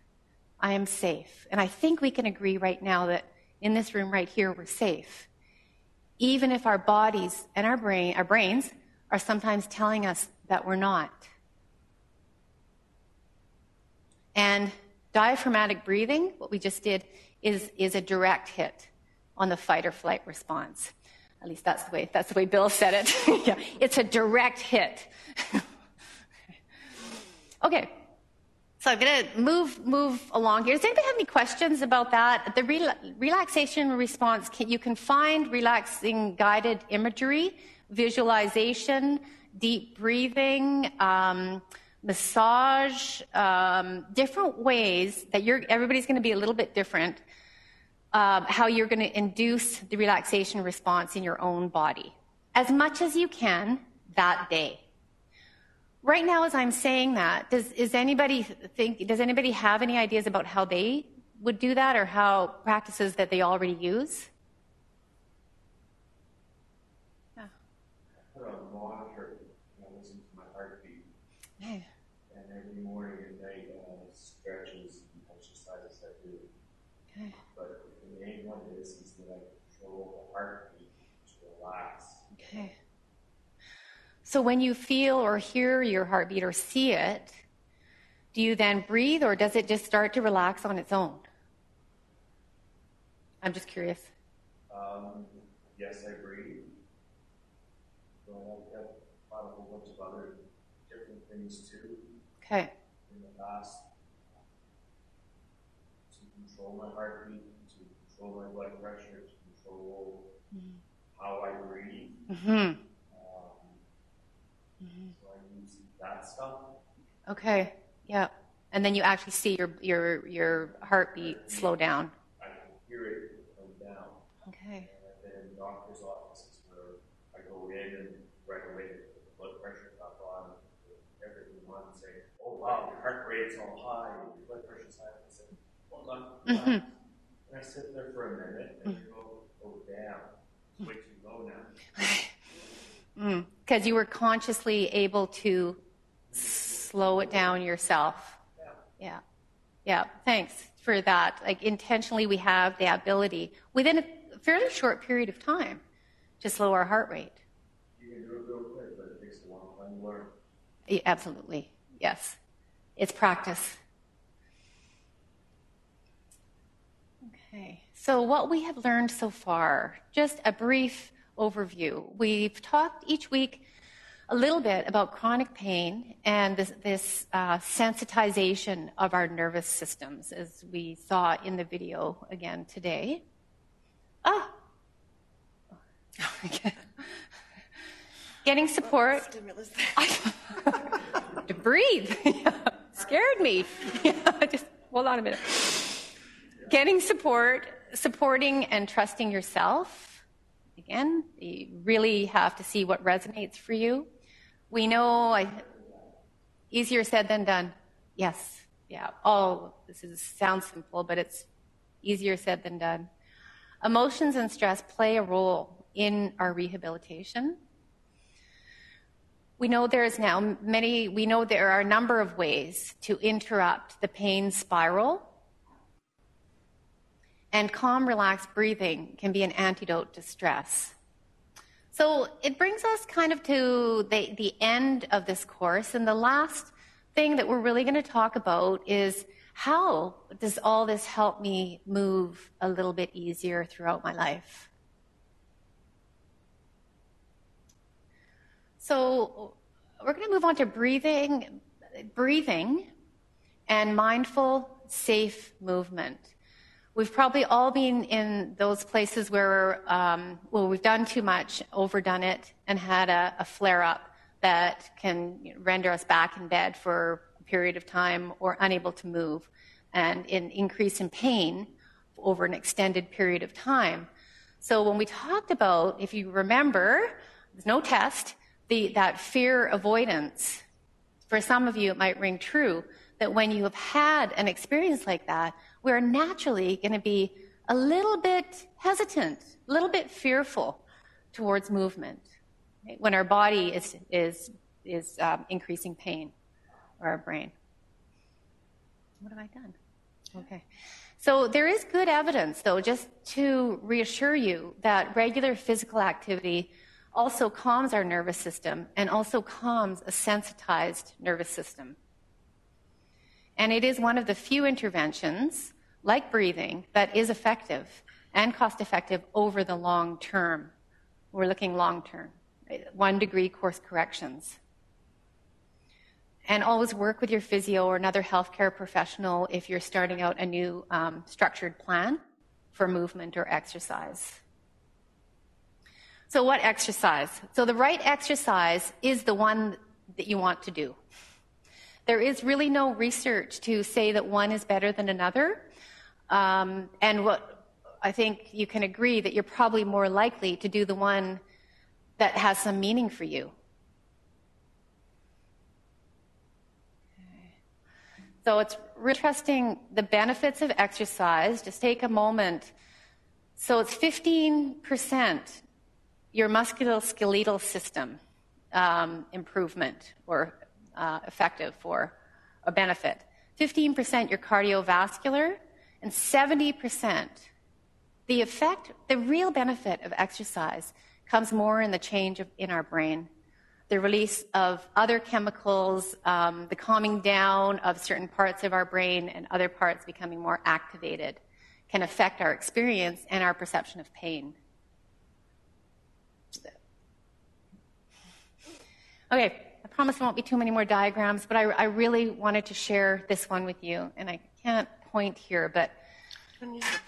I am safe. And I think we can agree right now that in this room right here, we're safe. Even if our bodies and our brains are sometimes telling us that we're not. And diaphragmatic breathing, what we just did, is a direct hit on the fight or flight response. At least that's the way Bill said it. Yeah, it's a direct hit. Okay. So I'm going to move along here. Does anybody have any questions about that? The relaxation response, you can find relaxing guided imagery, visualization, deep breathing, massage, different ways that everybody's going to be a little bit different, how you're going to induce the relaxation response in your own body as much as you can that day. Right now, as I'm saying that, does anybody have any ideas about how they would do that, or how practices that they already use? Yeah. I put on a monitor and I listen to my heartbeat. Yeah. And every morning and night, stretches and exercises I do. Okay. But the main one is that I control the heartbeat to relax. Okay. So when you feel or hear your heartbeat or see it, do you then breathe, or does it just start to relax on its own? I'm just curious. Yes, I breathe. But I've thought a whole bunch of other different things too. Okay. In the past, to control my heartbeat, to control my blood pressure, to control how I breathe. Mm-hmm. So I use that stuff. Okay. Yeah. And then you actually see your heartbeat slow down. I can hear it come down. Okay. And I've been in doctor's offices where I go in and right away put the blood pressure cuff on, everything on, and say, "Oh wow, your heart rate's all high, your blood pressure's high." I said, "Hold on." And I sit there for a minute and go, "Oh damn, it's way too low now." Because you were consciously able to slow it down yourself. Yeah. Yeah. Thanks for that. Like, intentionally, we have the ability within a fairly short period of time to slow our heart rate. You can do it real quick, but it takes a long time to learn. Yeah, absolutely. Yes. It's practice. Okay. So what we have learned so far, just a brief overview. We've talked each week a little bit about chronic pain and this sensitization of our nervous systems, as we saw in the video again today. Getting support. Stimulus. To breathe. Scared me. Just hold on a minute. Getting support, supporting and trusting yourself. Again, you really have to see what resonates for you. We know easier said than done. Yes. Yeah. Sounds simple, but it's easier said than done. Emotions and stress play a role in our rehabilitation. We know there are a number of ways to interrupt the pain spiral. And calm, relaxed breathing can be an antidote to stress. So it brings us kind of to the end of this course. In the last thing that we're really going to talk about is how does all this help me move a little bit easier throughout my life? So we're going to move on to breathing and mindful, safe movement. We've probably all been in those places where we've done too much, overdone it, and had a flare-up that can render us back in bed for a period of time or unable to move, and an increase in pain over an extended period of time. So when we talked about, if you remember, there's no test, that fear avoidance, for some of you it might ring true, that when you have had an experience like that, we're naturally going to be a little bit hesitant, a little bit fearful towards movement, right? When our body is increasing pain, or our brain. What have I done? Okay. So there is good evidence, though, just to reassure you, that regular physical activity also calms our nervous system and also calms a sensitized nervous system. And it is one of the few interventions, like breathing, that is effective and cost-effective over the long term. We're looking long term, 1 degree course corrections. And always work with your physio or another healthcare professional if you're starting out a new structured plan for movement or exercise. So what exercise? So the right exercise is the one that you want to do. There is really no research to say that one is better than another. And what I think you can agree that you're probably more likely to do the one that has some meaning for you. So it's really interesting, the benefits of exercise. Just take a moment. So it's 15% your musculoskeletal system improvement or effective for a benefit. 15% your cardiovascular, and 70% the effect, the real benefit of exercise comes more in the change in our brain. The release of other chemicals, the calming down of certain parts of our brain and other parts becoming more activated can affect our experience and our perception of pain. Okay, I promise there won't be too many more diagrams, but I really wanted to share this one with you, and I can't point here, but... Can you use a pen?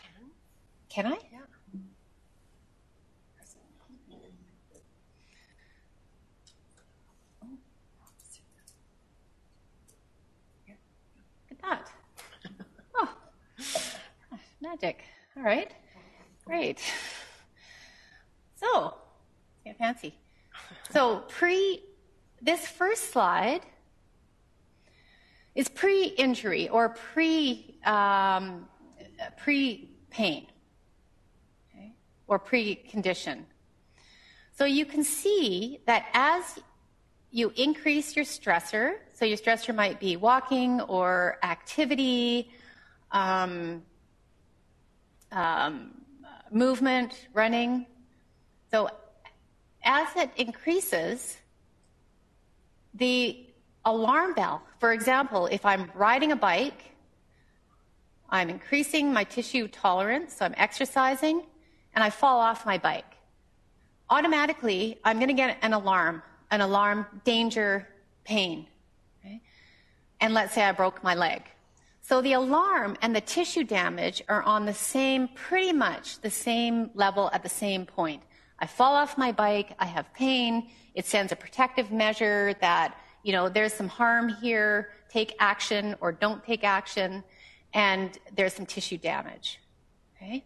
Can I? Yeah. Look at that. Oh, magic. All right, great. So, get fancy. So, this first slide is pre-injury or pre-pain, okay, or pre-condition. So you can see that as you increase your stressor, so your stressor might be walking or activity, movement, running. So as it increases, the alarm bell, for example, if I'm riding a bike, I'm increasing my tissue tolerance, so I'm exercising, and I fall off my bike. Automatically, I'm going to get an alarm, danger, pain. Okay? And let's say I broke my leg. So the alarm and the tissue damage are on the same, pretty much the same level at the same point. I fall off my bike, I have pain, it sends a protective measure that, you know, there's some harm here, take action or don't take action, and there's some tissue damage, okay?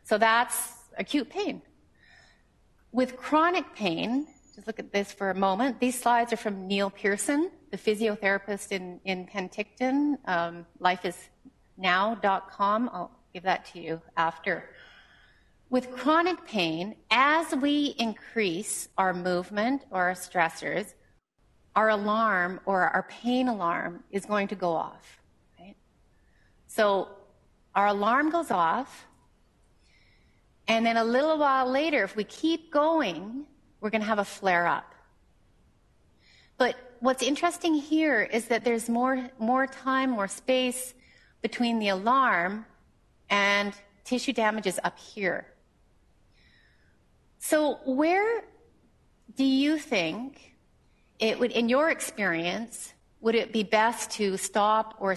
So that's acute pain. With chronic pain, just look at this for a moment. These slides are from Neil Pearson, the physiotherapist in Penticton, lifeisnow.com. I'll give that to you after. With chronic pain, as we increase our movement or our stressors, our alarm or our pain alarm is going to go off. Right? So our alarm goes off, and then a little while later, if we keep going, we're going to have a flare-up. But what's interesting here is that there's more time, more space between the alarm and tissue damage is up here. So where do you think it would, in your experience, would it be best to stop or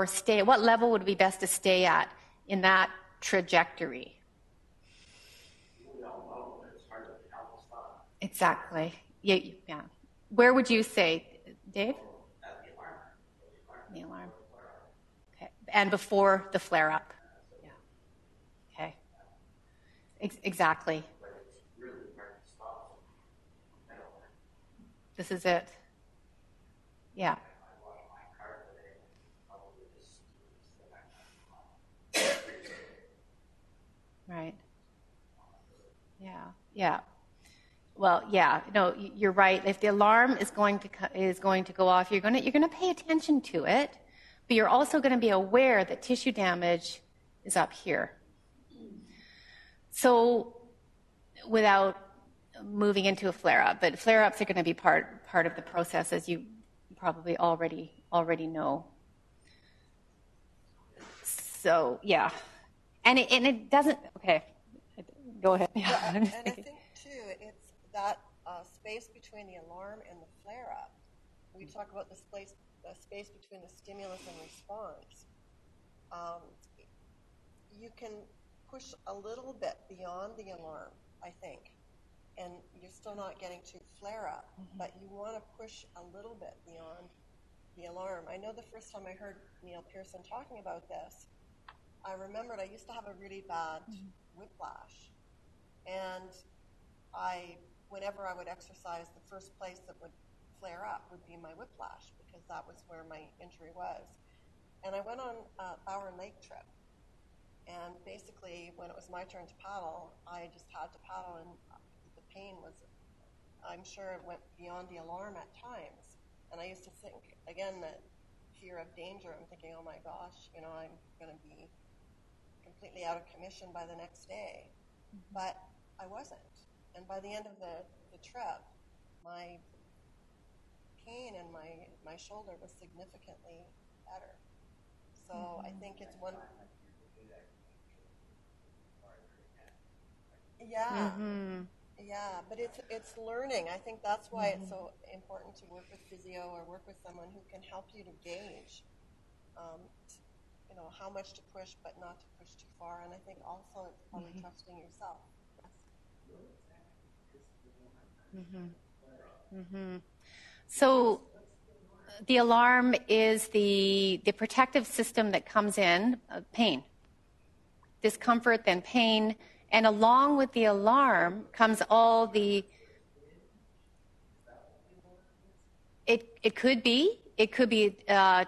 stay? What level would it be best to stay at in that trajectory? Exactly. Yeah. Where would you say, Dave? The alarm. Okay. And before the flare-up. Yeah. Okay. Exactly. This is it. Yeah. Right. Yeah. Well, yeah. No, you're right. If the alarm is going to go off, you're going to pay attention to it, but you're also going to be aware that tissue damage is up here. So, without moving into a flare-up, but flare-ups are going to be part of the process, as you probably already know. So, yeah. And it doesn't, okay, go ahead. Yeah, and I think, too, it's that space between the alarm and the flare-up. We talk about the space between the stimulus and response. You can push a little bit beyond the alarm, I think, and you're still not getting to flare-up, but you want to push a little bit beyond the alarm. I know the first time I heard Neil Pearson talking about this, I remembered I used to have a really bad whiplash, and whenever I would exercise, the first place that would flare up would be my whiplash, because that was where my injury was. And I went on a Bower Lake trip, and basically when it was my turn to paddle, I just had to paddle, and the pain was, I'm sure it went beyond the alarm at times. And I used to think, again, that fear of danger, I'm thinking, oh my gosh, I'm going to be completely out of commission by the next day. But I wasn't. And by the end of the trip, my pain in my shoulder was significantly better. So I think it's one. Yeah. Yeah, but it's learning. I think that's why it's so important to work with physio or work with someone who can help you to gauge, how much to push, but not to push too far. And I think also it's probably trusting yourself. Yes. So the alarm is the protective system that comes in, pain, discomfort, then pain, and along with the alarm comes all the. It could be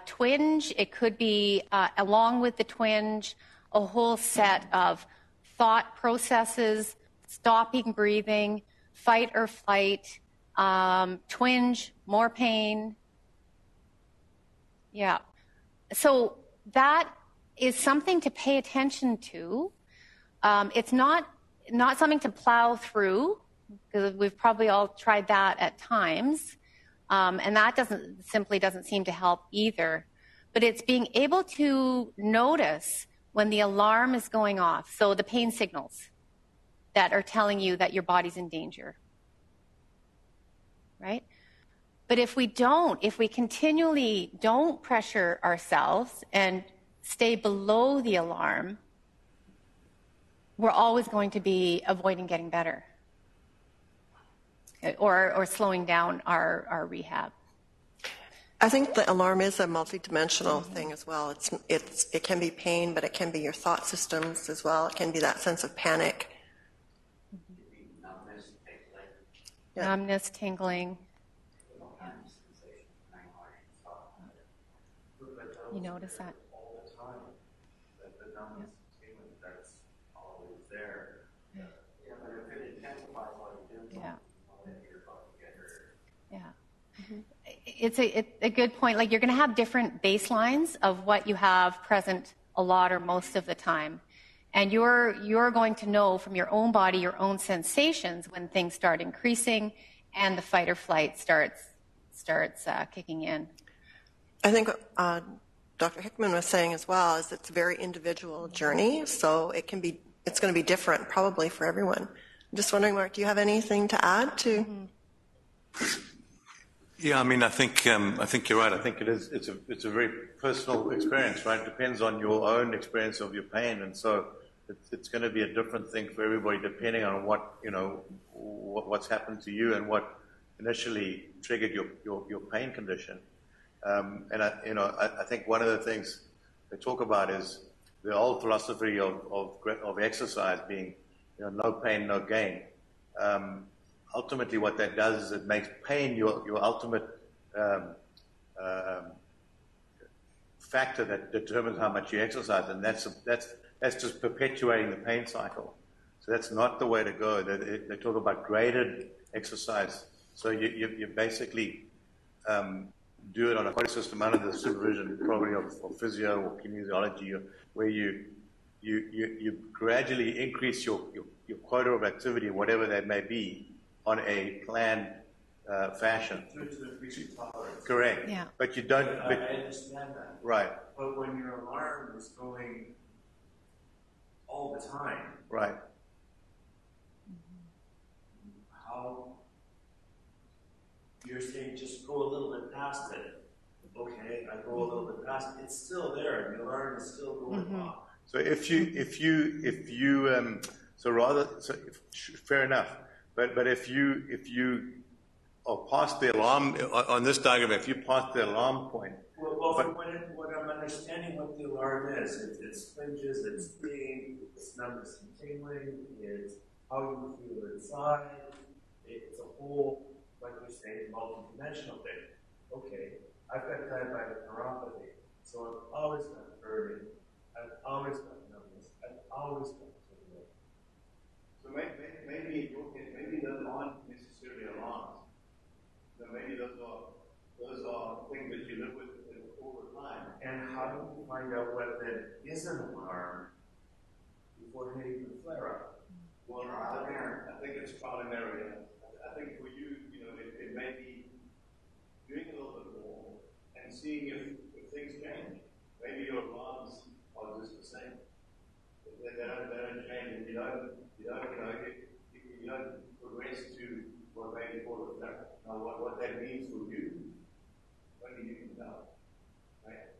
twinge. It could be along with the twinge, a whole set of thought processes, stopping breathing, fight or flight, twinge, more pain. Yeah. So that is something to pay attention to. It's not something to plow through, because we've probably all tried that at times. And that simply doesn't seem to help either. But it's being able to notice when the alarm is going off, so the pain signals that are telling you that your body's in danger, right? But if we continually don't pressure ourselves and stay below the alarm, we're always going to be avoiding getting better or slowing down our rehab. I think the alarm is a multidimensional thing as well. It can be pain, but it can be your thought systems as well. It can be that sense of panic. Yeah. Numbness, tingling. You notice that? All the time. The numbness, that's always there. Yeah, but if it intensifies while you're doing something, you're about to get hurt. Yeah. It's a good point. Like, you're going to have different baselines of what you have present a lot or most of the time. And you're going to know from your own body, your own sensations, when things start increasing and the fight or flight starts starts kicking in. I think Dr. Hickman was saying as well is it's a very individual journey, so it's going to be different probably for everyone. I'm just wondering, Mark, do you have anything to add to? Yeah, I mean, I think you're right. I think it's a very personal experience, right? It depends on your own experience of your pain, and so it's going to be a different thing for everybody depending on what's happened to you and what initially triggered your pain condition. And I think one of the things they talk about is the old philosophy of exercise being, no pain, no gain. Ultimately, what that does is it makes pain your ultimate factor that determines how much you exercise, and that's just perpetuating the pain cycle. So that's not the way to go. They talk about graded exercise. So you basically do it on a quota system under the supervision probably of physio or kinesiology, where you gradually increase your quota of activity, whatever that may be, on a planned fashion. To increase your tolerance. Correct. Yeah. But you don't. I understand that. Right. But when your alarm is going all the time, Right. how you're saying just go a little bit past it. Okay, I go a little bit past it. It's still there, and the alarm is still going off. So fair enough. But if you are past the alarm on this diagram, if you pass the alarm point. Well, from what I'm understanding what the alarm is, it's twinges, it's pain, it's numbness and tingling, it's how you feel inside, it's a whole, like we say, multi-dimensional thing. Okay, I've got diabetic neuropathy, so I've always got burning, I've always got numbness, I've always got tingling. So maybe those aren't necessarily alarms. So maybe those are things that you live with all the time. And how do you find out what that is an alarm before hitting the flare-up? Well, I think it's trial and error. I think for you, it may be doing a little bit more and seeing if things change. Maybe your alarms are just the same. They don't change, and you don't progress to what may be called a flare. Now, what that means for you, only you can tell. Right?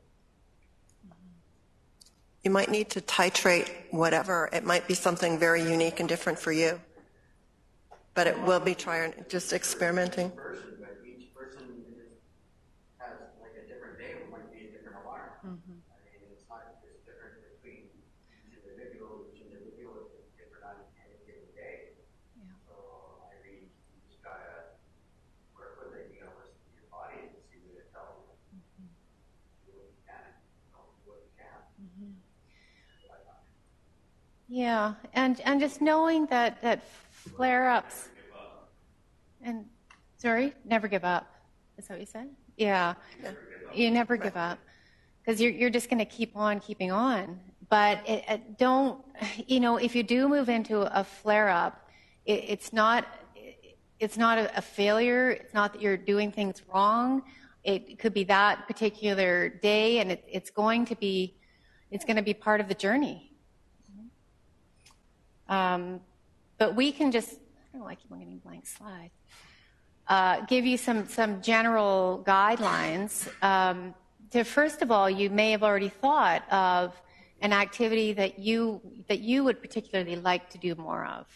You might need to titrate whatever. It might be something very unique and different for you. But it will be just experimenting. But each person has like a different day. It might be a different alarm. I mean, it's not just different between each individual. Each individual is different on any given day. Yeah. So I mean, you just gotta work with it. You gotta listen to your body and see what it tells you. Do what you can. Don't do what you can. Yeah, and just knowing that flare-ups and never give up. Is that what you said? Yeah. You never give up because you're just going to keep on keeping on. But if you do move into a flare-up, it's not a failure. It's not that you're doing things wrong. It could be that particular day, and it's going to be part of the journey. But we can just, I don't know, I keep on getting blank slides, give you some general guidelines. First of all, you may have already thought of an activity that you would particularly like to do more of.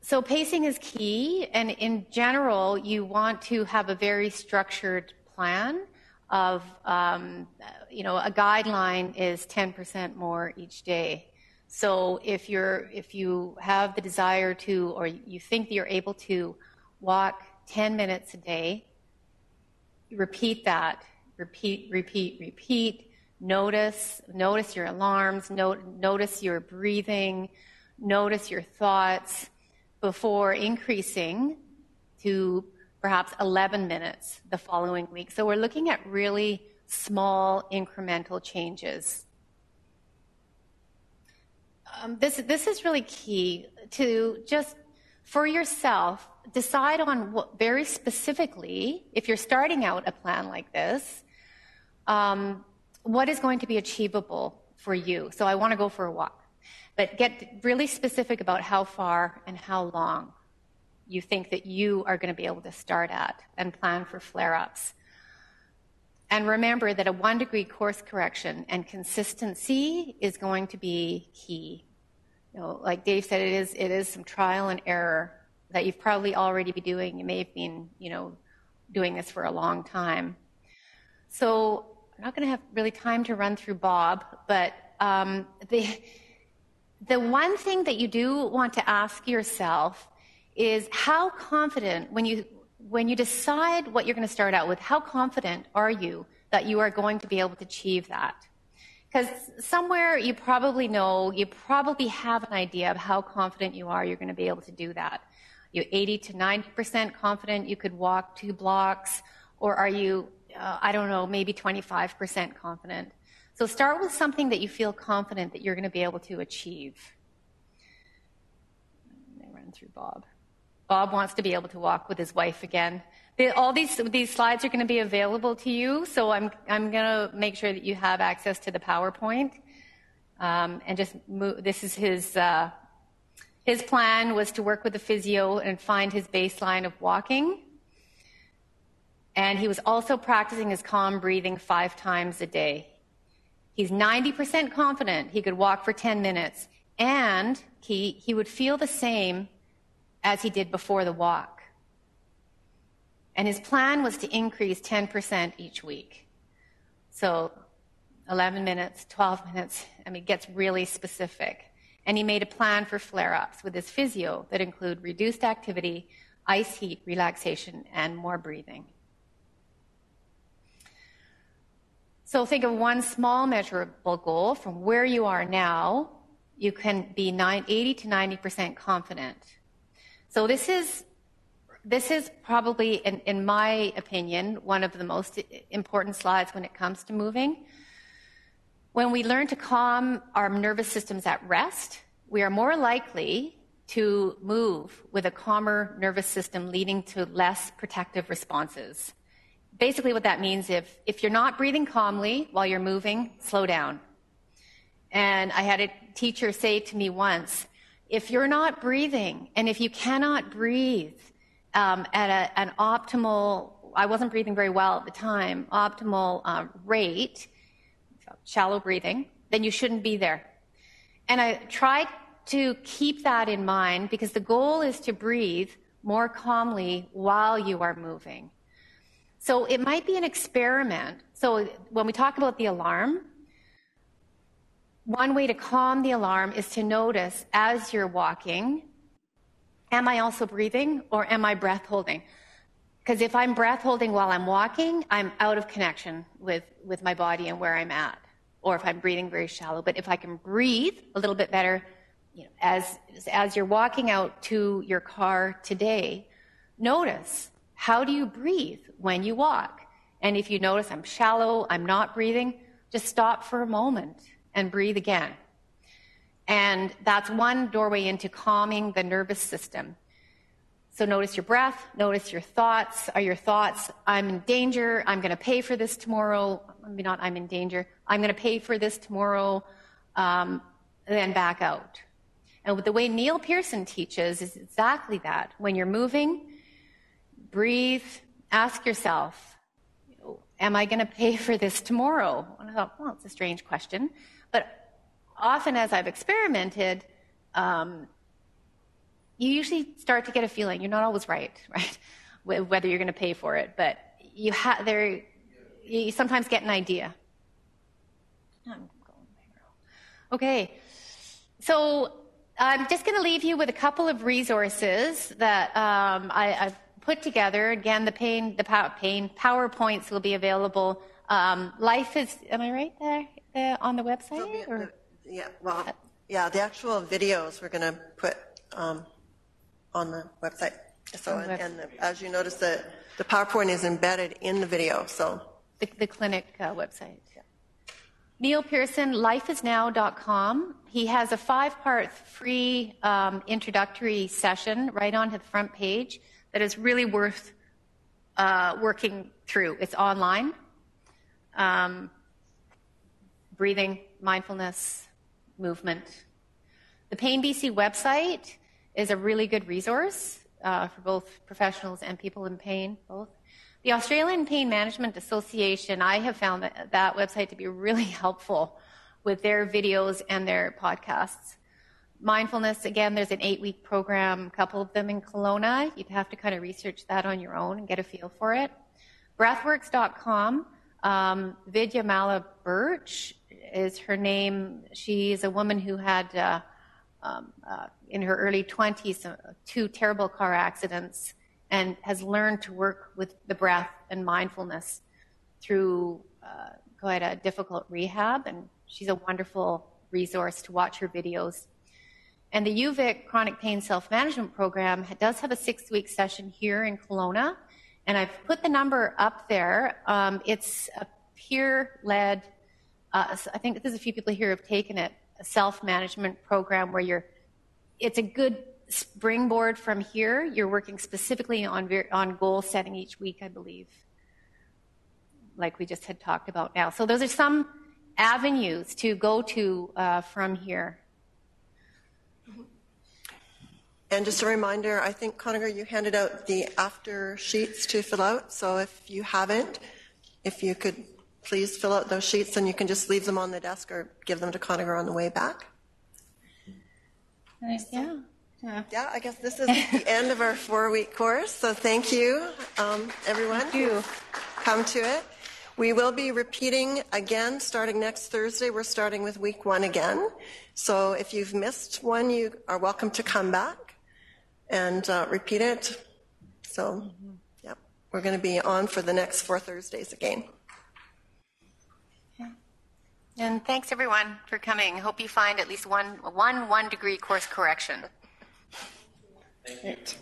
So pacing is key, and in general, you want to have a very structured plan of, a guideline is 10% more each day. So if you have the desire to, or you think that you're able to walk 10 minutes a day, repeat that. Repeat. Notice your alarms, notice your breathing, notice your thoughts before increasing to perhaps 11 minutes the following week. So we're looking at really small incremental changes. This is really key to just, for yourself, decide on what, very specifically, if you're starting out a plan like this, what is going to be achievable for you. So I want to go for a walk. But get really specific about how far and how long you think that you are going to be able to start at, and plan for flare-ups. And remember that a 1-degree course correction and consistency is going to be key. You know, like Dave said, it is some trial and error that you've probably already been doing. You may have been, doing this for a long time. So I'm not going to have really time to run through Bob, but the one thing that you do want to ask yourself is how confident, when you decide what you're going to start out with, how confident are you that you are going to be able to achieve that? Because somewhere you probably have an idea of how confident you are you're going to be able to do that. You're 80 to 90% confident you could walk 2 blocks, or are you, maybe 25% confident? So start with something that you feel confident that you're going to be able to achieve. Let me run through Bob. Bob wants to be able to walk with his wife again. All these slides are going to be available to you, so I'm going to make sure that you have access to the PowerPoint. And just move. This is his plan was to work with the physio and find his baseline of walking. And he was also practicing his calm breathing 5 times a day. He's 90% confident he could walk for 10 minutes, and he would feel the same as he did before the walk. And his plan was to increase 10% each week. So 11 minutes, 12 minutes, it gets really specific. And he made a plan for flare-ups with his physio that include reduced activity, ice heat, relaxation, and more breathing. So think of one small measurable goal from where you are now. You can be 80 to 90% confident. So this is probably, in my opinion, one of the most important slides when it comes to moving. When we learn to calm our nervous systems at rest, we are more likely to move with a calmer nervous system, leading to less protective responses. Basically what that means, if you're not breathing calmly while you're moving, slow down. And I had a teacher say to me once, if you're not breathing, and if you cannot breathe at an optimal, I wasn't breathing very well at the time, optimal rate, shallow breathing, then you shouldn't be there. And I tried to keep that in mind, because the goal is to breathe more calmly while you are moving. So it might be an experiment. So when we talk about the alarm, one way to calm the alarm is to notice as you're walking, am I also breathing, or am I breath holding? Because if I'm breath holding while I'm walking, I'm out of connection with my body and where I'm at. Or if I'm breathing very shallow. But if I can breathe a little bit better, as you're walking out to your car today, notice, how do you breathe when you walk? And if you notice I'm shallow, I'm not breathing, just stop for a moment and breathe again. And that's one doorway into calming the nervous system. So notice your breath, notice your thoughts. Are your thoughts, I'm in danger, I'm going to pay for this tomorrow? Maybe not I'm in danger, I'm going to pay for this tomorrow, then back out. And the way Neil Pearson teaches is exactly that. When you're moving, breathe, ask yourself, am I going to pay for this tomorrow? And I thought, well, it's a strange question. But often as I've experimented, you usually start to get a feeling. You're not always right? Whether you're going to pay for it. But you sometimes get an idea. Okay. So I'm just going to leave you with a couple of resources that I've put together. Again, the PowerPoints will be available. Life is, am I right there on the website? The actual videos we're going to put on the website. So, as you notice, the PowerPoint is embedded in the video. So the clinic website. Yeah. Neil Pearson, lifeisnow.com. He has a 5-part free introductory session right onto the front page that is really worth working through. It's online. Breathing, mindfulness, movement. The Pain BC website is a really good resource for both professionals and people in pain, both. The Australian Pain Management Association, I have found that website to be really helpful with their videos and their podcasts. Mindfulness, again, there's an 8-week program, a couple of them in Kelowna. You'd have to kind of research that on your own and get a feel for it. Breathworks.com, Vidya Mala Birch is her name. She's a woman who had, in her early 20s, 2 terrible car accidents and has learned to work with the breath and mindfulness through quite a difficult rehab. And she's a wonderful resource to watch her videos. And the UVic Chronic Pain Self-Management Program does have a 6-week session here in Kelowna. And I've put the number up there. It's a peer-led, I think there's a few people here who have taken it, a self-management program where it's a good springboard from here. You're working specifically on goal setting each week, I believe, like we just had talked about now. So those are some avenues to go to from here. And just a reminder, I think, Conor, you handed out the after sheets to fill out. So if you haven't, if you could please fill out those sheets, and you can just leave them on the desk or give them to Conor on the way back. Yeah. Yeah, I guess this is the end of our 4-week course. So thank you, everyone. Thank you. Come to it. We will be repeating again starting next Thursday. We're starting with week 1 again. So if you've missed one, you are welcome to come back and repeat it. So, yeah, we're going to be on for the next 4 Thursdays again. Okay. And thanks, everyone, for coming. Hope you find at least one 1-degree course correction. Thank you.